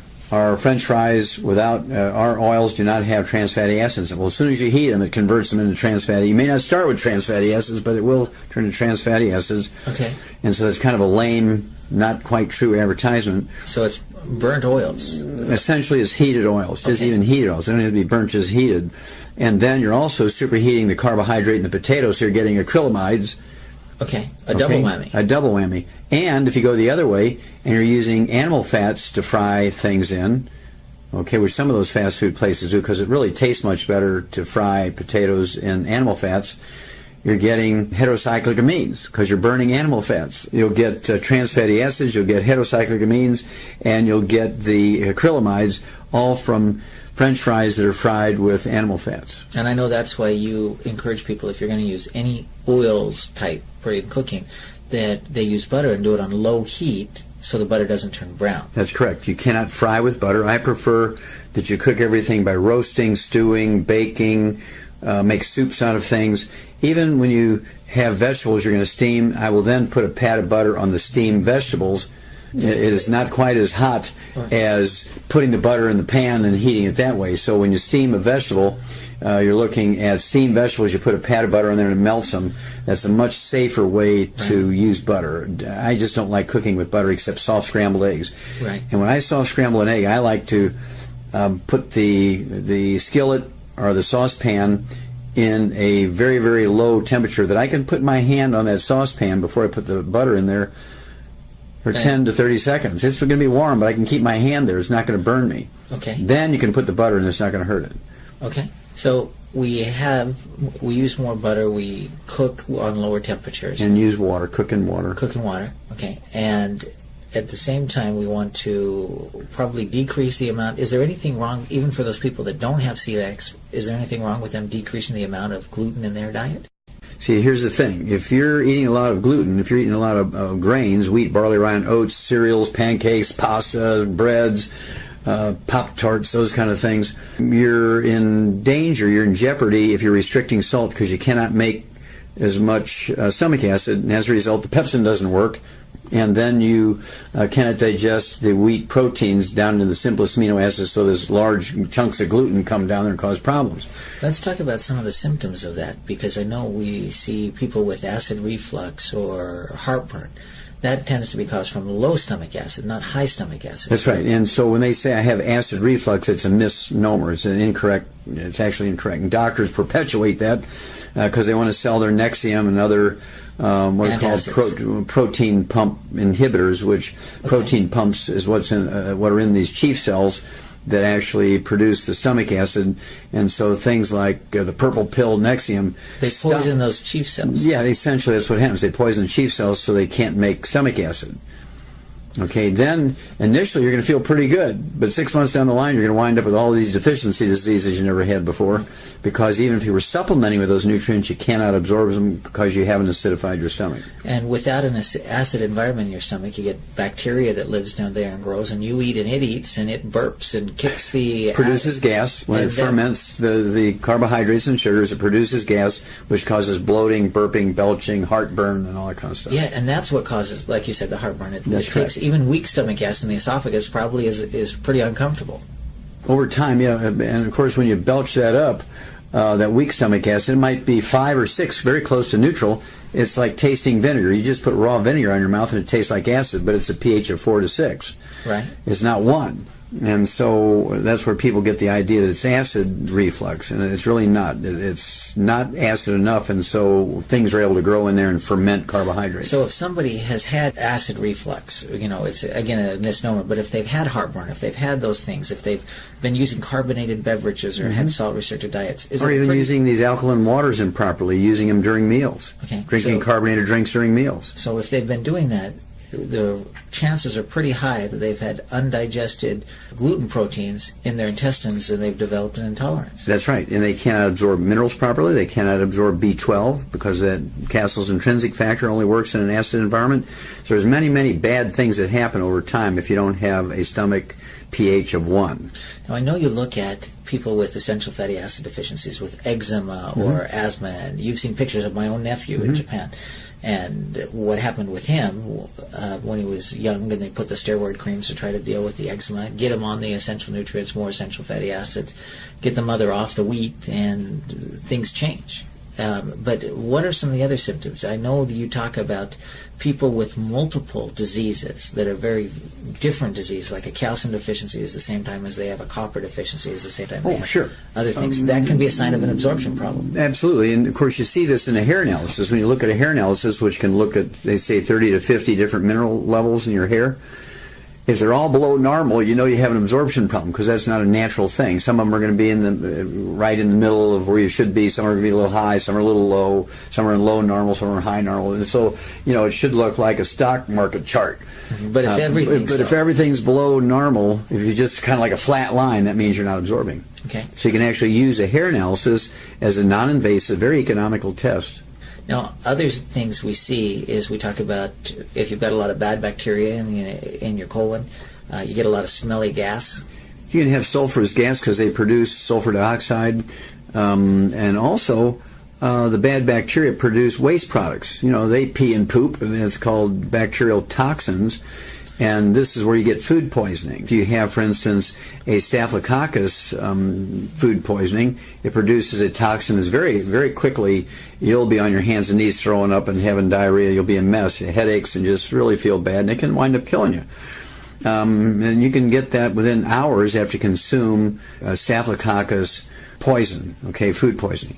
French fries without, our oils do not have trans fatty acids. Well, as soon as you heat them, it converts them into trans fatty. You may not start with trans fatty acids, but it will turn to trans fatty acids. Okay. And so it's kind of a lame, not quite true advertisement. So it's burnt oils. Essentially, it's heated oils, just even heated oils. They don't have to be burnt, just heated. And then you're also superheating the carbohydrate in the potato, so you're getting acrylamides. Okay, a double whammy. A double whammy. And if you go the other way and you're using animal fats to fry things in, okay, which some of those fast food places do because it really tastes much better to fry potatoes in animal fats, you're getting heterocyclic amines because you're burning animal fats. You'll get trans fatty acids, you'll get heterocyclic amines, and you'll get the acrylamides, all from French fries that are fried with animal fats. And I know that's why you encourage people, if you're going to use any oils type for cooking, that they use butter and do it on low heat so the butter doesn't turn brown. That's correct. You cannot fry with butter. I prefer that you cook everything by roasting, stewing, baking, make soups out of things. Even when you have vegetables you're going to steam, I will then put a pat of butter on the steamed vegetables. It is not quite as hot as putting the butter in the pan and heating it that way. So when you steam a vegetable, you're looking at steamed vegetables, you put a pat of butter in there and it melts them. That's a much safer way to use butter. I just don't like cooking with butter except soft scrambled eggs. Right. And when I soft scramble an egg, I like to put the skillet or the saucepan in a very, very low temperature that I can put my hand on that saucepan before I put the butter in there for 10 to 30 seconds. It's going to be warm, but I can keep my hand there. It's not going to burn me. Okay. Then you can put the butter in. It's not going to hurt it. Okay. So we use more butter. We cook on lower temperatures. And use water. Cook in water. Cook in water. Okay. And at the same time, we want to probably decrease the amount. Is there anything wrong, even for those people that don't have celiac, is there anything wrong with them decreasing the amount of gluten in their diet? See, here's the thing. If you're eating a lot of gluten, if you're eating a lot of grains, wheat, barley, rye, and oats, cereals, pancakes, pasta, breads, Pop-Tarts, those kind of things, you're in danger, you're in jeopardy if you're restricting salt because you cannot make as much stomach acid, and as a result, the pepsin doesn't work, and then you cannot digest the wheat proteins down to the simplest amino acids, so those large chunks of gluten come down there and cause problems. Let's talk about some of the symptoms of that, because I know we see people with acid reflux or heartburn. That tends to be caused from low stomach acid, not high stomach acid. That's right. And so when they say I have acid reflux, it's a misnomer. It's incorrect. It's actually incorrect. And doctors perpetuate that because they want to sell their Nexium and other what are called protein pump inhibitors, which protein pumps is what are in these chief cells that actually produce the stomach acid. And so things like the purple pill Nexium, they poison those chief cells. Yeah, essentially that's what happens. They poison the chief cells so they can't make stomach acid. Okay, then initially you're going to feel pretty good, but 6 months down the line you're going to wind up with all these deficiency diseases you never had before, because even if you were supplementing with those nutrients, you cannot absorb them because you haven't acidified your stomach. And without an acid environment in your stomach, you get bacteria that lives down there and grows, and you eat and it eats, and it burps and kicks the... Produces gas. When it ferments the carbohydrates and sugars, it produces gas, which causes bloating, burping, belching, heartburn, and all that kind of stuff. Yeah, and that's what causes, like you said, the heartburn. It That's even weak stomach acid in the esophagus probably is pretty uncomfortable. Over time, yeah, and of course when you belch that up, that weak stomach acid, it might be 5 or 6, very close to neutral. It's like tasting vinegar. You just put raw vinegar on your mouth and it tastes like acid, but it's a pH of 4 to 6. Right. It's not 1. And so that's where people get the idea that it's acid reflux, and it's really not. It's not acid enough, and so things are able to grow in there and ferment carbohydrates. So if somebody has had acid reflux, it's again a misnomer, but if they've had heartburn, if they've had those things, if they've been using carbonated beverages or had salt-restricted diets, or even using these alkaline waters improperly, using them during meals, drinking carbonated drinks during meals. So if they've been doing that, the chances are pretty high that they've had undigested gluten proteins in their intestines and they've developed an intolerance. That's right. And they cannot absorb minerals properly. They cannot absorb B12 because that Castle's intrinsic factor only works in an acid environment. So there's many, many bad things that happen over time if you don't have a stomach pH of 1. Now, I know you look at people with essential fatty acid deficiencies, with eczema or asthma, and you've seen pictures of my own nephew in Japan. And what happened with him when he was young, and they put the steroid creams to try to deal with the eczema, get him on the essential nutrients, more essential fatty acids, get the mother off the wheat, and things change. But what are some of the other symptoms? I know that you talk about people with multiple diseases that are very different diseases, like a calcium deficiency is the same time as they have a copper deficiency is the same time they have other things. That can be a sign of an absorption problem. Absolutely. And of course you see this in a hair analysis. When you look at a hair analysis, which can look at, they say, 30 to 50 different mineral levels in your hair, if they're all below normal, you know you have an absorption problem because that's not a natural thing. Some of them are going to be in the right in the middle of where you should be. Some are going to be a little high, some are a little low, some are in low normal, some are in high normal. And so, it should look like a stock market chart. But if everything's below normal, if you just kind of like a flat line, that means you're not absorbing. Okay. So you can actually use a hair analysis as a non-invasive, very economical test. Now, other things we see is we talk about if you've got a lot of bad bacteria in your colon, you get a lot of smelly gas. You can have sulfurous gas because they produce sulfur dioxide, and also the bad bacteria produce waste products. They pee and poop, and it's called bacterial toxins. And this is where you get food poisoning. If you have, for instance, a staphylococcus food poisoning, it produces a toxin that's very, very quickly, you'll be on your hands and knees throwing up and having diarrhea. You'll be a mess, headaches, and just really feel bad, and it can wind up killing you. And you can get that within hours after you consume staphylococcus poison, food poisoning.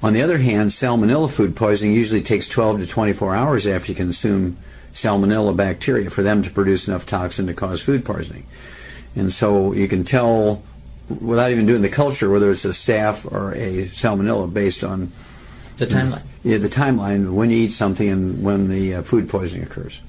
On the other hand, salmonella food poisoning usually takes 12 to 24 hours after you consume salmonella bacteria for them to produce enough toxin to cause food poisoning. And so you can tell without even doing the culture whether it's a staph or a salmonella based on the timeline. The timeline when you eat something and when the food poisoning occurs.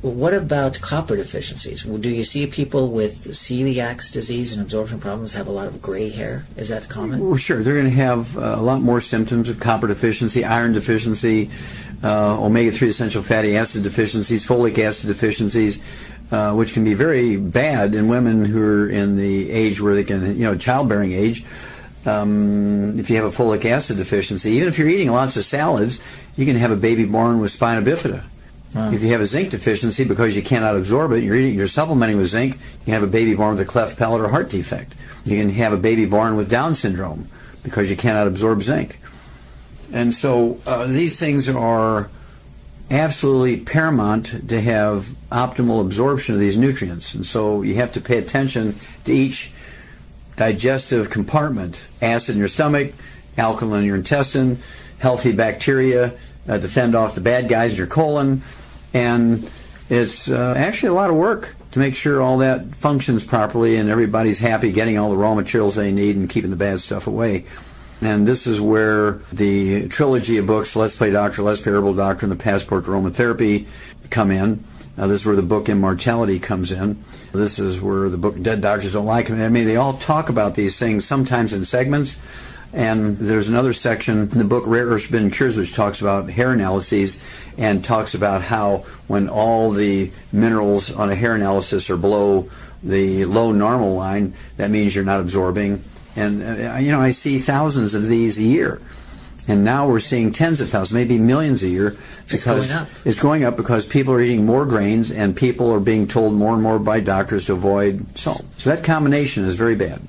What about copper deficiencies? Do you see people with celiac disease and absorption problems have a lot of gray hair? Is that common? Well, sure. They're going to have a lot more symptoms of copper deficiency, iron deficiency, omega-3 essential fatty acid deficiencies, folic acid deficiencies, which can be very bad in women who are in the age where they can, childbearing age. If you have a folic acid deficiency, even if you're eating lots of salads, you can have a baby born with spina bifida. If you have a zinc deficiency because you cannot absorb it, you're supplementing with zinc, you can have a baby born with a cleft palate or heart defect. You can have a baby born with Down syndrome because you cannot absorb zinc. And so these things are absolutely paramount to have optimal absorption of these nutrients. And so you have to pay attention to each digestive compartment: acid in your stomach, alkaline in your intestine, healthy bacteria to fend off the bad guys in your colon. And it's actually a lot of work to make sure all that functions properly and everybody's happy getting all the raw materials they need and keeping the bad stuff away. And this is where the trilogy of books, Let's Play Doctor, Let's Play Herbal Doctor, and the Passport to Aromatherapy come in. This is where the book Immortality comes in. This is where the book Dead Doctors Don't Like Them. I mean, they all talk about these things sometimes in segments. And there's another section in the book Rare Earths Forbidden Cures which talks about hair analyses and talks about how when all the minerals on a hair analysis are below the low normal line, that means you're not absorbing. And I see thousands of these a year. And now we're seeing tens of thousands, maybe millions a year. Because it's going up because people are eating more grains and people are being told more and more by doctors to avoid salt. So that combination is very bad.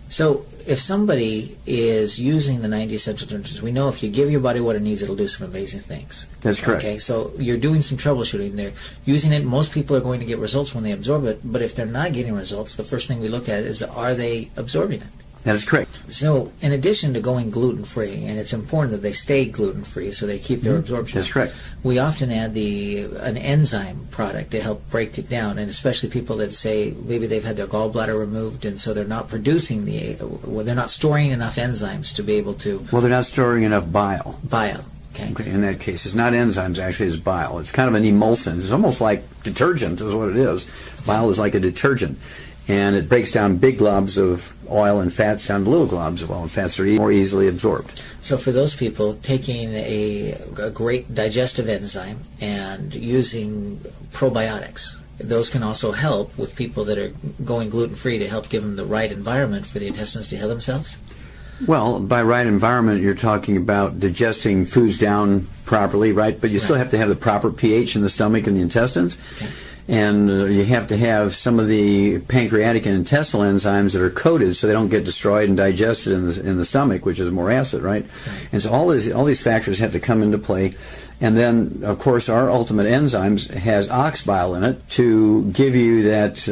So if somebody is using the 90 essential nutrients, we know if you give your body what it needs, it'll do some amazing things. That's correct. Okay, so you're doing some troubleshooting there. Using it, most people are going to get results when they absorb it, but if they're not getting results, the first thing we look at is, are they absorbing it? That is correct. So, in addition to going gluten-free, and it's important that they stay gluten-free so they keep their absorption. That's correct. We often add an enzyme product to help break it down, and especially people that say maybe they've had their gallbladder removed, and so they're not producing they're not storing enough enzymes to be able to. Well, they're not storing enough bile. Bile. Okay. In that case, it's not enzymes, actually, it's bile. It's kind of an emulsant. It's almost like detergent is what it is. Bile is like a detergent. And it breaks down big globs of oil and fats down to little globs of oil and fats that are more easily absorbed. So for those people, taking a great digestive enzyme and using probiotics, those can also help with people that are going gluten-free to help give them the right environment for the intestines to heal themselves? Well, by right environment, you're talking about digesting foods down properly, right? But you still have to have the proper pH in the stomach and the intestines. Okay. And you have to have some of the pancreatic and intestinal enzymes that are coated so they don't get destroyed and digested in the stomach, which is more acid, right? And so all these factors have to come into play. And then, of course, our ultimate enzymes has ox bile in it to give you that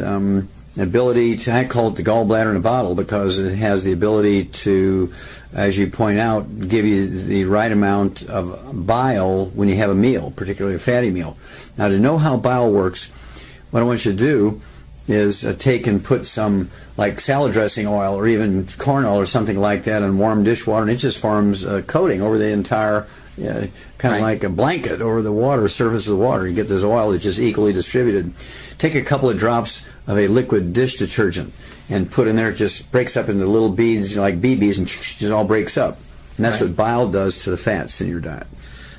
ability to, I call it the gallbladder in a bottle, because it has the ability to, as you point out, give you the right amount of bile when you have a meal, particularly a fatty meal. Now, to know how bile works, what I want you to do is take and put some like salad dressing oil or even corn oil or something like that in warm dishwater, and it just forms a coating over the entire, kind of like a blanket over the water, surface of the water. You get this oil that's just equally distributed. Take a couple of drops of a liquid dish detergent and put in there. It just breaks up into little beads, like BBs, and just all breaks up. And that's what bile does to the fats in your diet.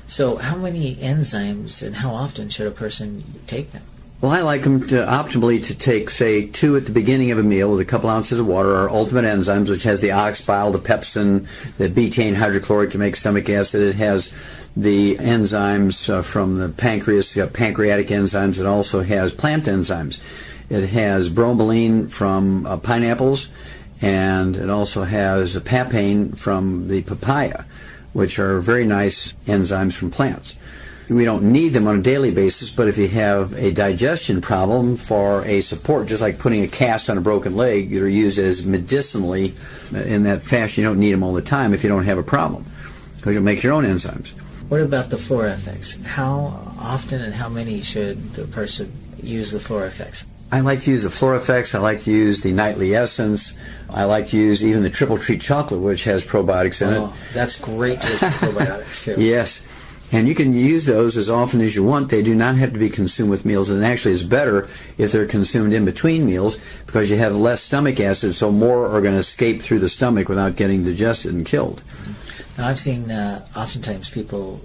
So how many enzymes and how often should a person take them? Well, I like them optimally to take, say, 2 at the beginning of a meal with a couple ounces of water. Our ultimate enzymes, which has the ox bile, the pepsin, the betaine hydrochloric to make stomach acid. It has the enzymes from the pancreas, pancreatic enzymes. It also has plant enzymes. It has bromelain from pineapples, and it also has papain from the papaya, which are very nice enzymes from plants. We don't need them on a daily basis, but if you have a digestion problem for a support, just like putting a cast on a broken leg, they're used as medicinally in that fashion. You don't need them all the time if you don't have a problem, because you'll make your own enzymes. What about the FlorFX? How often and how many should the person use the FlorFX? I like to use the FlorFX. I like to use the Nightly Essence. I like to use even the Triple Treat Chocolate, which has probiotics in it. Oh, that's great to use probiotics, too. Yes. And you can use those as often as you want. They do not have to be consumed with meals, and actually it's better if they're consumed in between meals because you have less stomach acid, so more are going to escape through the stomach without getting digested and killed. Now, I've seen oftentimes people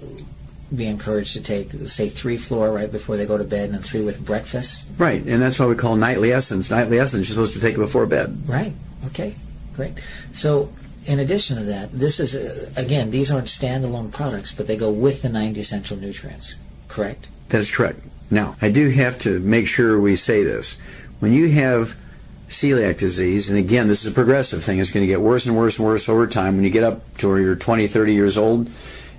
be encouraged to take, say, 3 Flora right before they go to bed and 3 with breakfast. Right, and that's what we call Nightly Essence. Nightly Essence you're supposed to take it before bed. Right, okay, great. So, in addition to that, this is, again, these aren't standalone products, but they go with the 90 essential nutrients, correct? That is correct. Now, I do have to make sure we say this. When you have celiac disease, and again, this is a progressive thing, it's going to get worse and worse and worse over time. When you get up to where you're 20, 30 years old,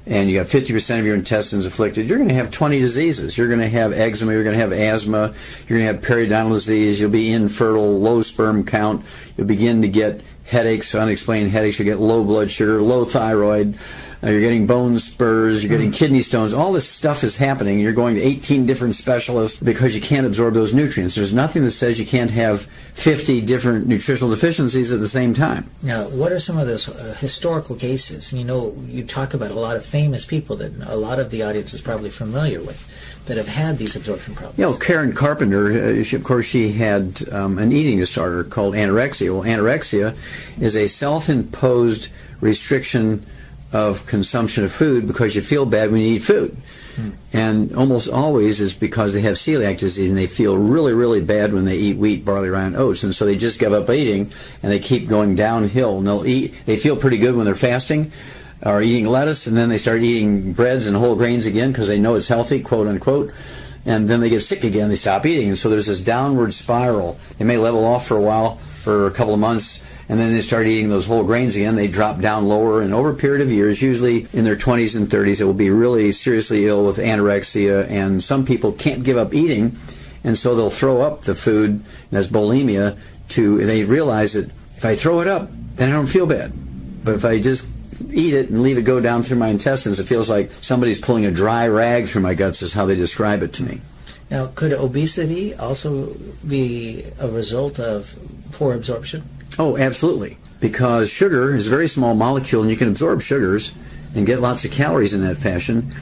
and you got 50% of your intestines afflicted, you're going to have 20 diseases. You're going to have eczema, you're going to have asthma, you're going to have periodontal disease, you'll be infertile, low sperm count, you'll begin to get headaches, unexplained headaches, you get low blood sugar, low thyroid, you're getting bone spurs, you're getting kidney stones. All this stuff is happening. You're going to 18 different specialists because you can't absorb those nutrients. There's nothing that says you can't have 50 different nutritional deficiencies at the same time. Now, what are some of those historical cases? You know, you talk about a lot of famous people that a lot of the audience is probably familiar with that have had these absorption problems. You know, Karen Carpenter, she had an eating disorder called anorexia. Well, anorexia is a self-imposed restriction of consumption of food because you feel bad when you eat food. And almost always is because they have celiac disease and they feel really, really bad when they eat wheat, barley, rye, and oats. And so they just give up eating and they keep going downhill. And they feel pretty good when they're fasting or eating lettuce, and then they start eating breads and whole grains again because they know it's healthy, quote unquote. And then they get sick again, they stop eating. And so there's this downward spiral. They may level off for a while, for a couple of months, and then they start eating those whole grains again, they drop down lower, and over a period of years, usually in their 20s and 30s, they will be really seriously ill with anorexia, and some people can't give up eating, and so they'll throw up the food, and that's bulimia, they realize that if I throw it up, then I don't feel bad. But if I just eat it and leave it go down through my intestines, it feels like somebody's pulling a dry rag through my guts, is how they describe it to me. Now, could obesity also be a result of poor absorption? Oh, absolutely. Because sugar is a very small molecule, and you can absorb sugars and get lots of calories in that fashion,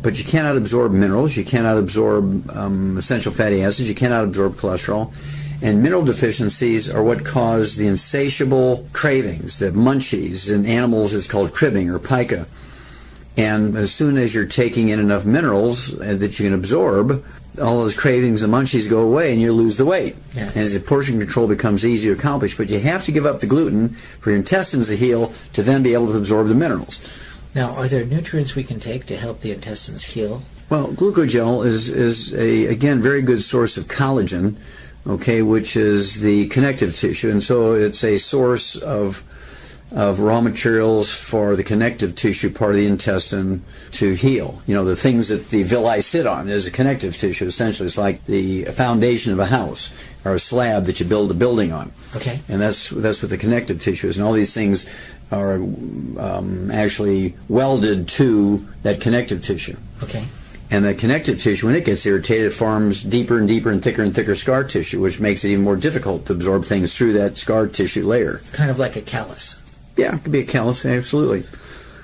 but you cannot absorb minerals, you cannot absorb essential fatty acids, you cannot absorb cholesterol. And mineral deficiencies are what cause the insatiable cravings, the munchies. In animals, it's called cribbing or pica. And as soon as you're taking in enough minerals that you can absorb, all those cravings and munchies go away and you lose the weight. Yes. And the portion control becomes easy to accomplish. But you have to give up the gluten for your intestines to heal to then be able to absorb the minerals. Now, are there nutrients we can take to help the intestines heal? Well, glucogel is a, again, very good source of collagen, okay, which is the connective tissue. And so it's a source of raw materials for the connective tissue part of the intestine to heal. You know, the things that the villi sit on is a connective tissue, essentially. It's like the foundation of a house or a slab that you build a building on. Okay. And that's what the connective tissue is. And all these things are actually welded to that connective tissue. Okay. And the connective tissue, when it gets irritated, it forms deeper and deeper and thicker scar tissue, which makes it even more difficult to absorb things through that scar tissue layer. Kind of like a callus. Yeah, it could be a callus, absolutely.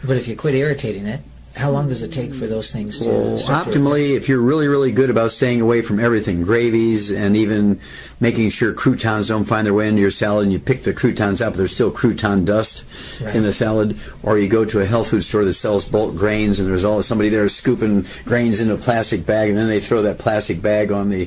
But if you quit irritating it, how long does it take for those things to optimally, if you're really, really good about staying away from everything, gravies, and even making sure croutons don't find their way into your salad, and you pick the croutons up, there's still crouton dust in the salad, or you go to a health food store that sells bulk grains, and there's always somebody there scooping grains into a plastic bag, and then they throw that plastic bag on the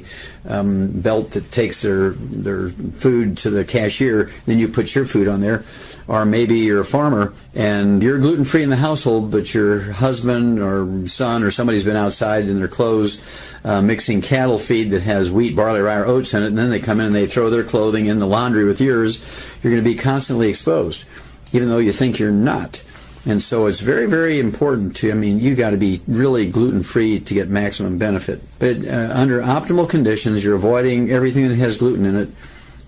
belt that takes their food to the cashier, then you put your food on there. Or maybe you're a farmer and you're gluten-free in the household, but your husband or son or somebody's been outside in their clothes mixing cattle feed that has wheat, barley, rye, or oats in it, and then they come in and they throw their clothing in the laundry with yours. You're going to be constantly exposed, even though you think you're not. And so it's very, very important to, you got to be really gluten-free to get maximum benefit. But under optimal conditions, you're avoiding everything that has gluten in it.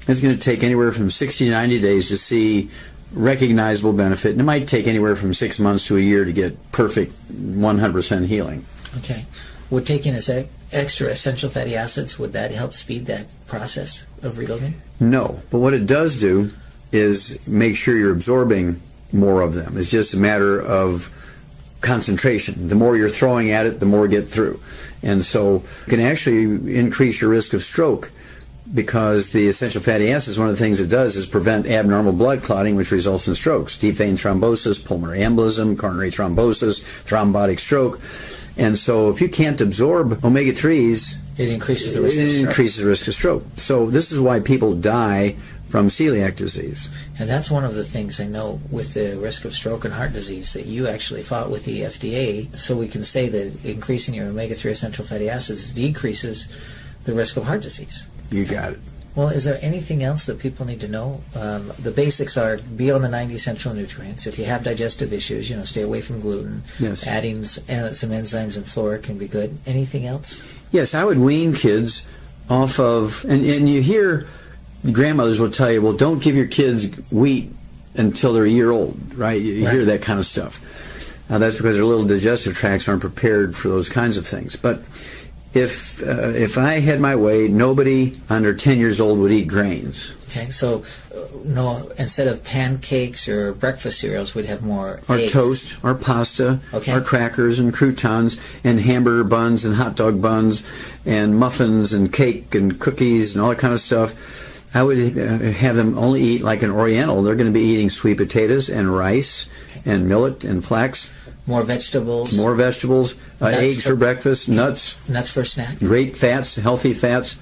It's going to take anywhere from 60 to 90 days to see recognizable benefit, and it might take anywhere from 6 months to a year to get perfect 100% healing. Okay. Would taking extra essential fatty acids, would that help speed that process of reloading? No. But what it does do is make sure you're absorbing more of them. It's just a matter of concentration. The more you're throwing at it, the more you get through. And so it can actually increase your risk of stroke, because the essential fatty acids, one of the things it does is prevent abnormal blood clotting, which results in strokes, deep vein thrombosis, pulmonary embolism, coronary thrombosis, thrombotic stroke. And so if you can't absorb omega-3s, it increases the risk of stroke. It increases the risk of stroke. So this is why people die from celiac disease. And that's one of the things I know with the risk of stroke and heart disease, that you actually fought with the FDA, so we can say that increasing your omega-3 essential fatty acids decreases the risk of heart disease. You got it. Well, is there anything else that people need to know? The basics are be on the 90 essential nutrients. If you have digestive issues, stay away from gluten. Yes. Adding some enzymes and flora can be good. Anything else? Yes, I would wean kids off of, and you hear grandmothers will tell you, well, don't give your kids wheat until they're a year old, right? You hear that kind of stuff. That's because their little digestive tracts aren't prepared for those kinds of things. But if I had my way, nobody under 10 years old would eat grains. Okay, so no, instead of pancakes or breakfast cereals, we'd have more or eggs. Toast, or pasta, or crackers and croutons and hamburger buns and hot dog buns and muffins and cake and cookies and all that kind of stuff. I would have them only eat like an Oriental. They're going to be eating sweet potatoes and rice and millet and flax. More vegetables. More vegetables. Eggs for breakfast. Nuts. Nuts for a snack. Great fats, healthy fats.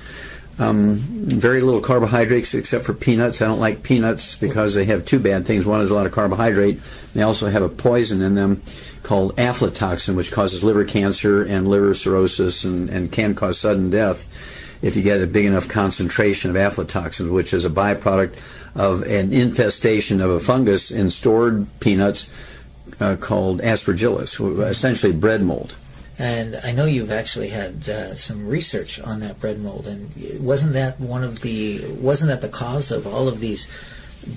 Very little carbohydrates except for peanuts. I don't like peanuts because they have two bad things. One is a lot of carbohydrate. They also have a poison in them called aflatoxin, which causes liver cancer and liver cirrhosis and can cause sudden death if you get a big enough concentration of aflatoxin, which is a byproduct of an infestation of a fungus in stored peanuts called aspergillus, essentially bread mold. And I know you've actually had some research on that bread mold, and wasn't that the cause of all of these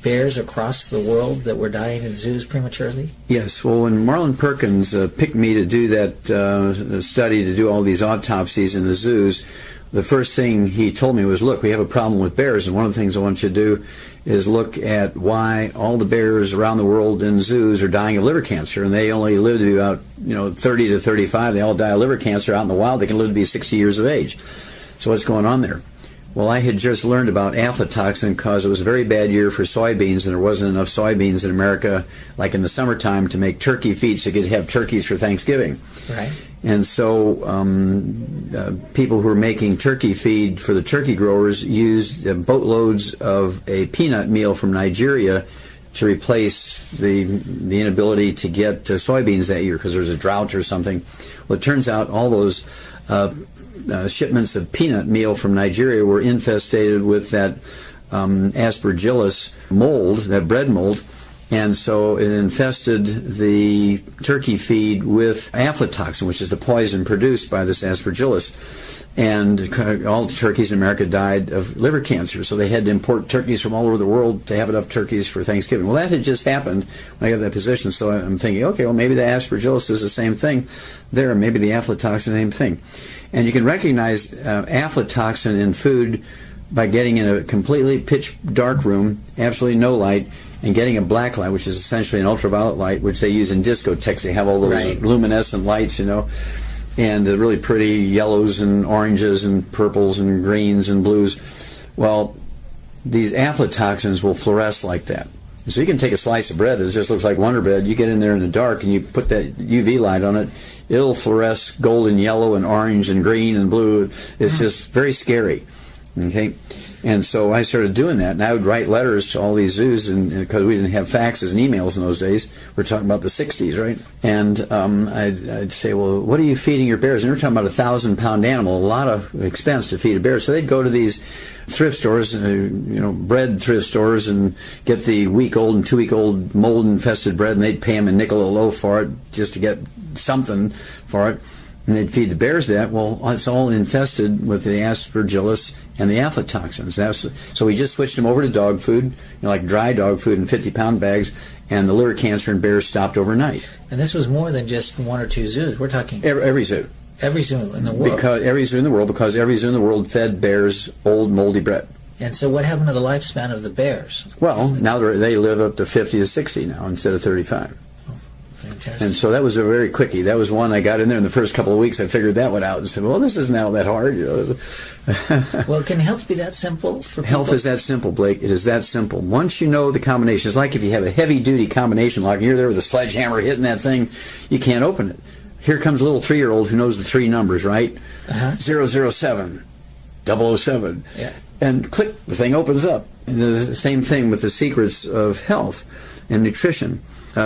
bears across the world that were dying in zoos prematurely? Yes. Well, when Marlon Perkins picked me to do that study, to do all these autopsies in the zoos, the first thing he told me was, look, we have a problem with bears, and one of the things I want you to do is look at why all the bears around the world in zoos are dying of liver cancer, and they only live to be about 30 to 35. They all die of liver cancer. Out in the wild, they can live to be 60 years of age. So what's going on there? Well, I had just learned about aflatoxin because it was a very bad year for soybeans, and there wasn't enough soybeans in America, like in the summertime, to make turkey feed so you could have turkeys for Thanksgiving. Right. And so people who were making turkey feed for the turkey growers used boatloads of a peanut meal from Nigeria to replace the inability to get soybeans that year because there was a drought or something. Well, it turns out all those shipments of peanut meal from Nigeria were infested with that aspergillus mold, that bread mold, and so it infested the turkey feed with aflatoxin, which is the poison produced by this aspergillus, and all the turkeys in America died of liver cancer, so they had to import turkeys from all over the world to have enough turkeys for Thanksgiving. Well, that had just happened when I got that position, so I'm thinking, okay, well, maybe the aspergillus is the same thing there, maybe the aflatoxin, same thing. And you can recognize aflatoxin in food by getting in a completely pitch dark room, absolutely no light, and getting a black light, which is essentially an ultraviolet light, which they use in discotheques. They have all those luminescent lights, and the really pretty yellows and oranges and purples and greens and blues. Well, these aflatoxins will fluoresce like that. So you can take a slice of bread that just looks like Wonder Bread, you get in there in the dark and you put that UV light on it, it'll fluoresce golden yellow and orange and green and blue. It's just very scary. Okay? And so I started doing that, and I would write letters to all these zoos, and because we didn't have faxes and emails in those days. We're talking about the 60s, right? And I'd say, well, what are you feeding your bears? And we're talking about a 1,000-pound animal, a lot of expense to feed a bear. So they'd go to these thrift stores, bread thrift stores, and get the week-old and 2-week-old mold-infested bread, and they'd pay them a nickel a loaf for it just to get something for it. And they'd feed the bears that. Well, it's all infested with the aspergillus and the aflatoxins. So we just switched them over to dog food, like dry dog food in 50-pound bags, and the liver cancer in bears stopped overnight. And this was more than just one or two zoos. We're talking every zoo. Every zoo in the world. Because every zoo in the world fed bears old moldy bread. And so what happened to the lifespan of the bears? Well, now they live up to 50 to 60 now instead of 35. Fantastic. And so that was a very quickie. That was one I got in there in the first couple of weeks. I figured that one out and said, well, this isn't all that hard. Well, can health be that simple for people? Health is that simple, Blake. It is that simple. Once you know the combination, it's like if you have a heavy-duty combination lock, and you're there with a sledgehammer hitting that thing, you can't open it. Here comes a little 3-year-old who knows the 3 numbers, right? 007, 007. Yeah. And click, the thing opens up. And the same thing with the secrets of health and nutrition.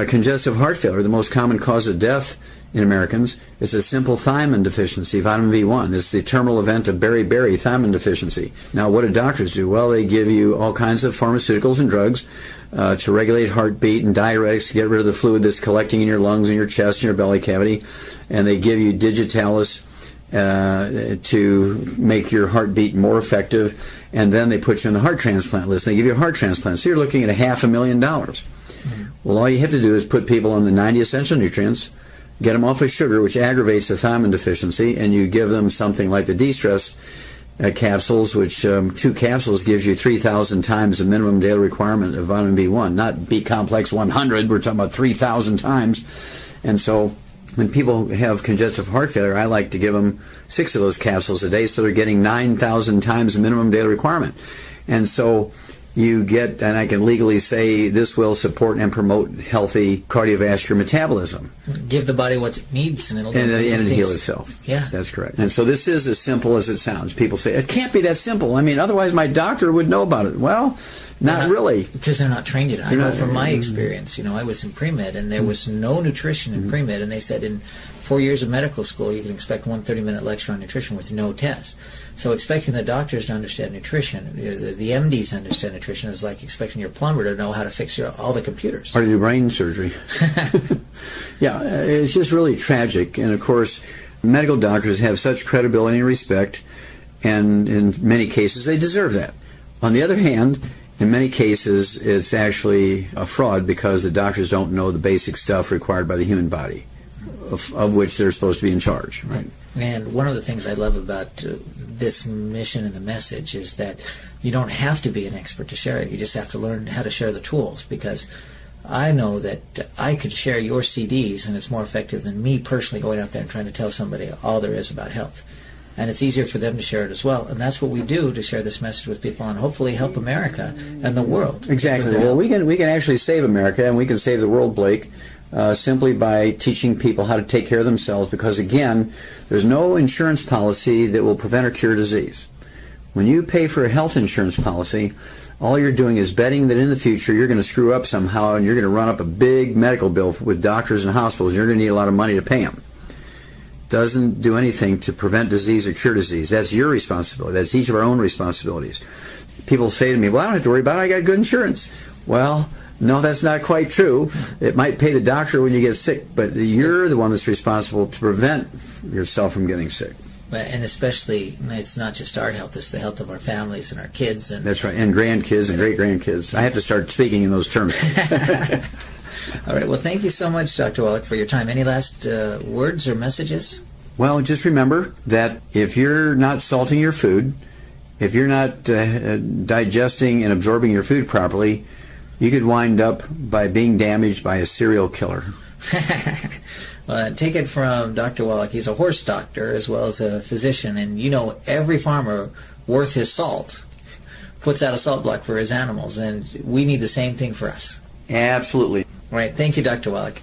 Congestive heart failure, the most common cause of death in Americans, is a simple thiamine deficiency, vitamin B1. It's the terminal event of beriberi thiamine deficiency. Now, what do doctors do? Well, they give you all kinds of pharmaceuticals and drugs to regulate heartbeat and diuretics to get rid of the fluid that's collecting in your lungs and your chest and your belly cavity. And they give you digitalis to make your heartbeat more effective. And then they put you on the heart transplant list. They give you a heart transplant. So you're looking at $500,000. Well, all you have to do is put people on the 90 essential nutrients, get them off of sugar, which aggravates the thiamine deficiency, and you give them something like the de-stress capsules, which 2 capsules gives you 3,000 times the minimum daily requirement of vitamin B1, not B-complex 100. We're talking about 3,000 times. And so when people have congestive heart failure, I like to give them 6 of those capsules a day, so they're getting 9,000 times the minimum daily requirement. And so you get, and I can legally say this will support and promote healthy cardiovascular metabolism. Give the body what it needs, and it'll heal itself. Yeah, that's correct. And so this is as simple as it sounds. People say it can't be that simple. I mean, otherwise my doctor would know about it. Well, not really, because they're not trained yet. I know from my experience. I was in pre-med, and there was no nutrition in pre-med, and they said in 4 years of medical school you can expect one 30-minute lecture on nutrition with no test. So expecting the doctors to understand nutrition, the MDs to understand nutrition, is like expecting your plumber to know how to fix all the computers. Or to do brain surgery. Yeah, it's just really tragic. And of course, medical doctors have such credibility and respect, and in many cases they deserve that. On the other hand, in many cases it's actually a fraud, because the doctors don't know the basic stuff required by the human body, of which they're supposed to be in charge. Right. And one of the things I love about this mission and the message is that you don't have to be an expert to share it. You just have to learn how to share the tools, because I know that I could share your CDs, and it's more effective than me personally going out there and trying to tell somebody all there is about health. And it's easier for them to share it as well. And that's what we do, to share this message with people and hopefully help America and the world. Exactly. Well, we can actually save America, and we can save the world, Blake, simply by teaching people how to take care of themselves, because, again, there's no insurance policy that will prevent or cure disease. When you pay for a health insurance policy, all you're doing is betting that in the future you're going to screw up somehow, and you're going to run up a big medical bill with doctors and hospitals, and you're going to need a lot of money to pay them. Doesn't do anything to prevent disease or cure disease. That's your responsibility. That's each of our own responsibilities. People say to me, well, I don't have to worry about it. I got good insurance. Well, no, that's not quite true. It might pay the doctor when you get sick, but you're the one that's responsible to prevent yourself from getting sick. And especially, it's not just our health, it's the health of our families and our kids. And that's right, and grandkids and great-grandkids. I have to start speaking in those terms. All right, well, thank you so much, Dr. Wallach, for your time. Any last words or messages? Well, just remember that if you're not salting your food, if you're not digesting and absorbing your food properly, you could wind up by being damaged by a serial killer. Well, take it from Dr. Wallach. He's a horse doctor as well as a physician, and every farmer worth his salt puts out a salt block for his animals, and we need the same thing for us. Absolutely. All right, thank you, Dr. Wallach.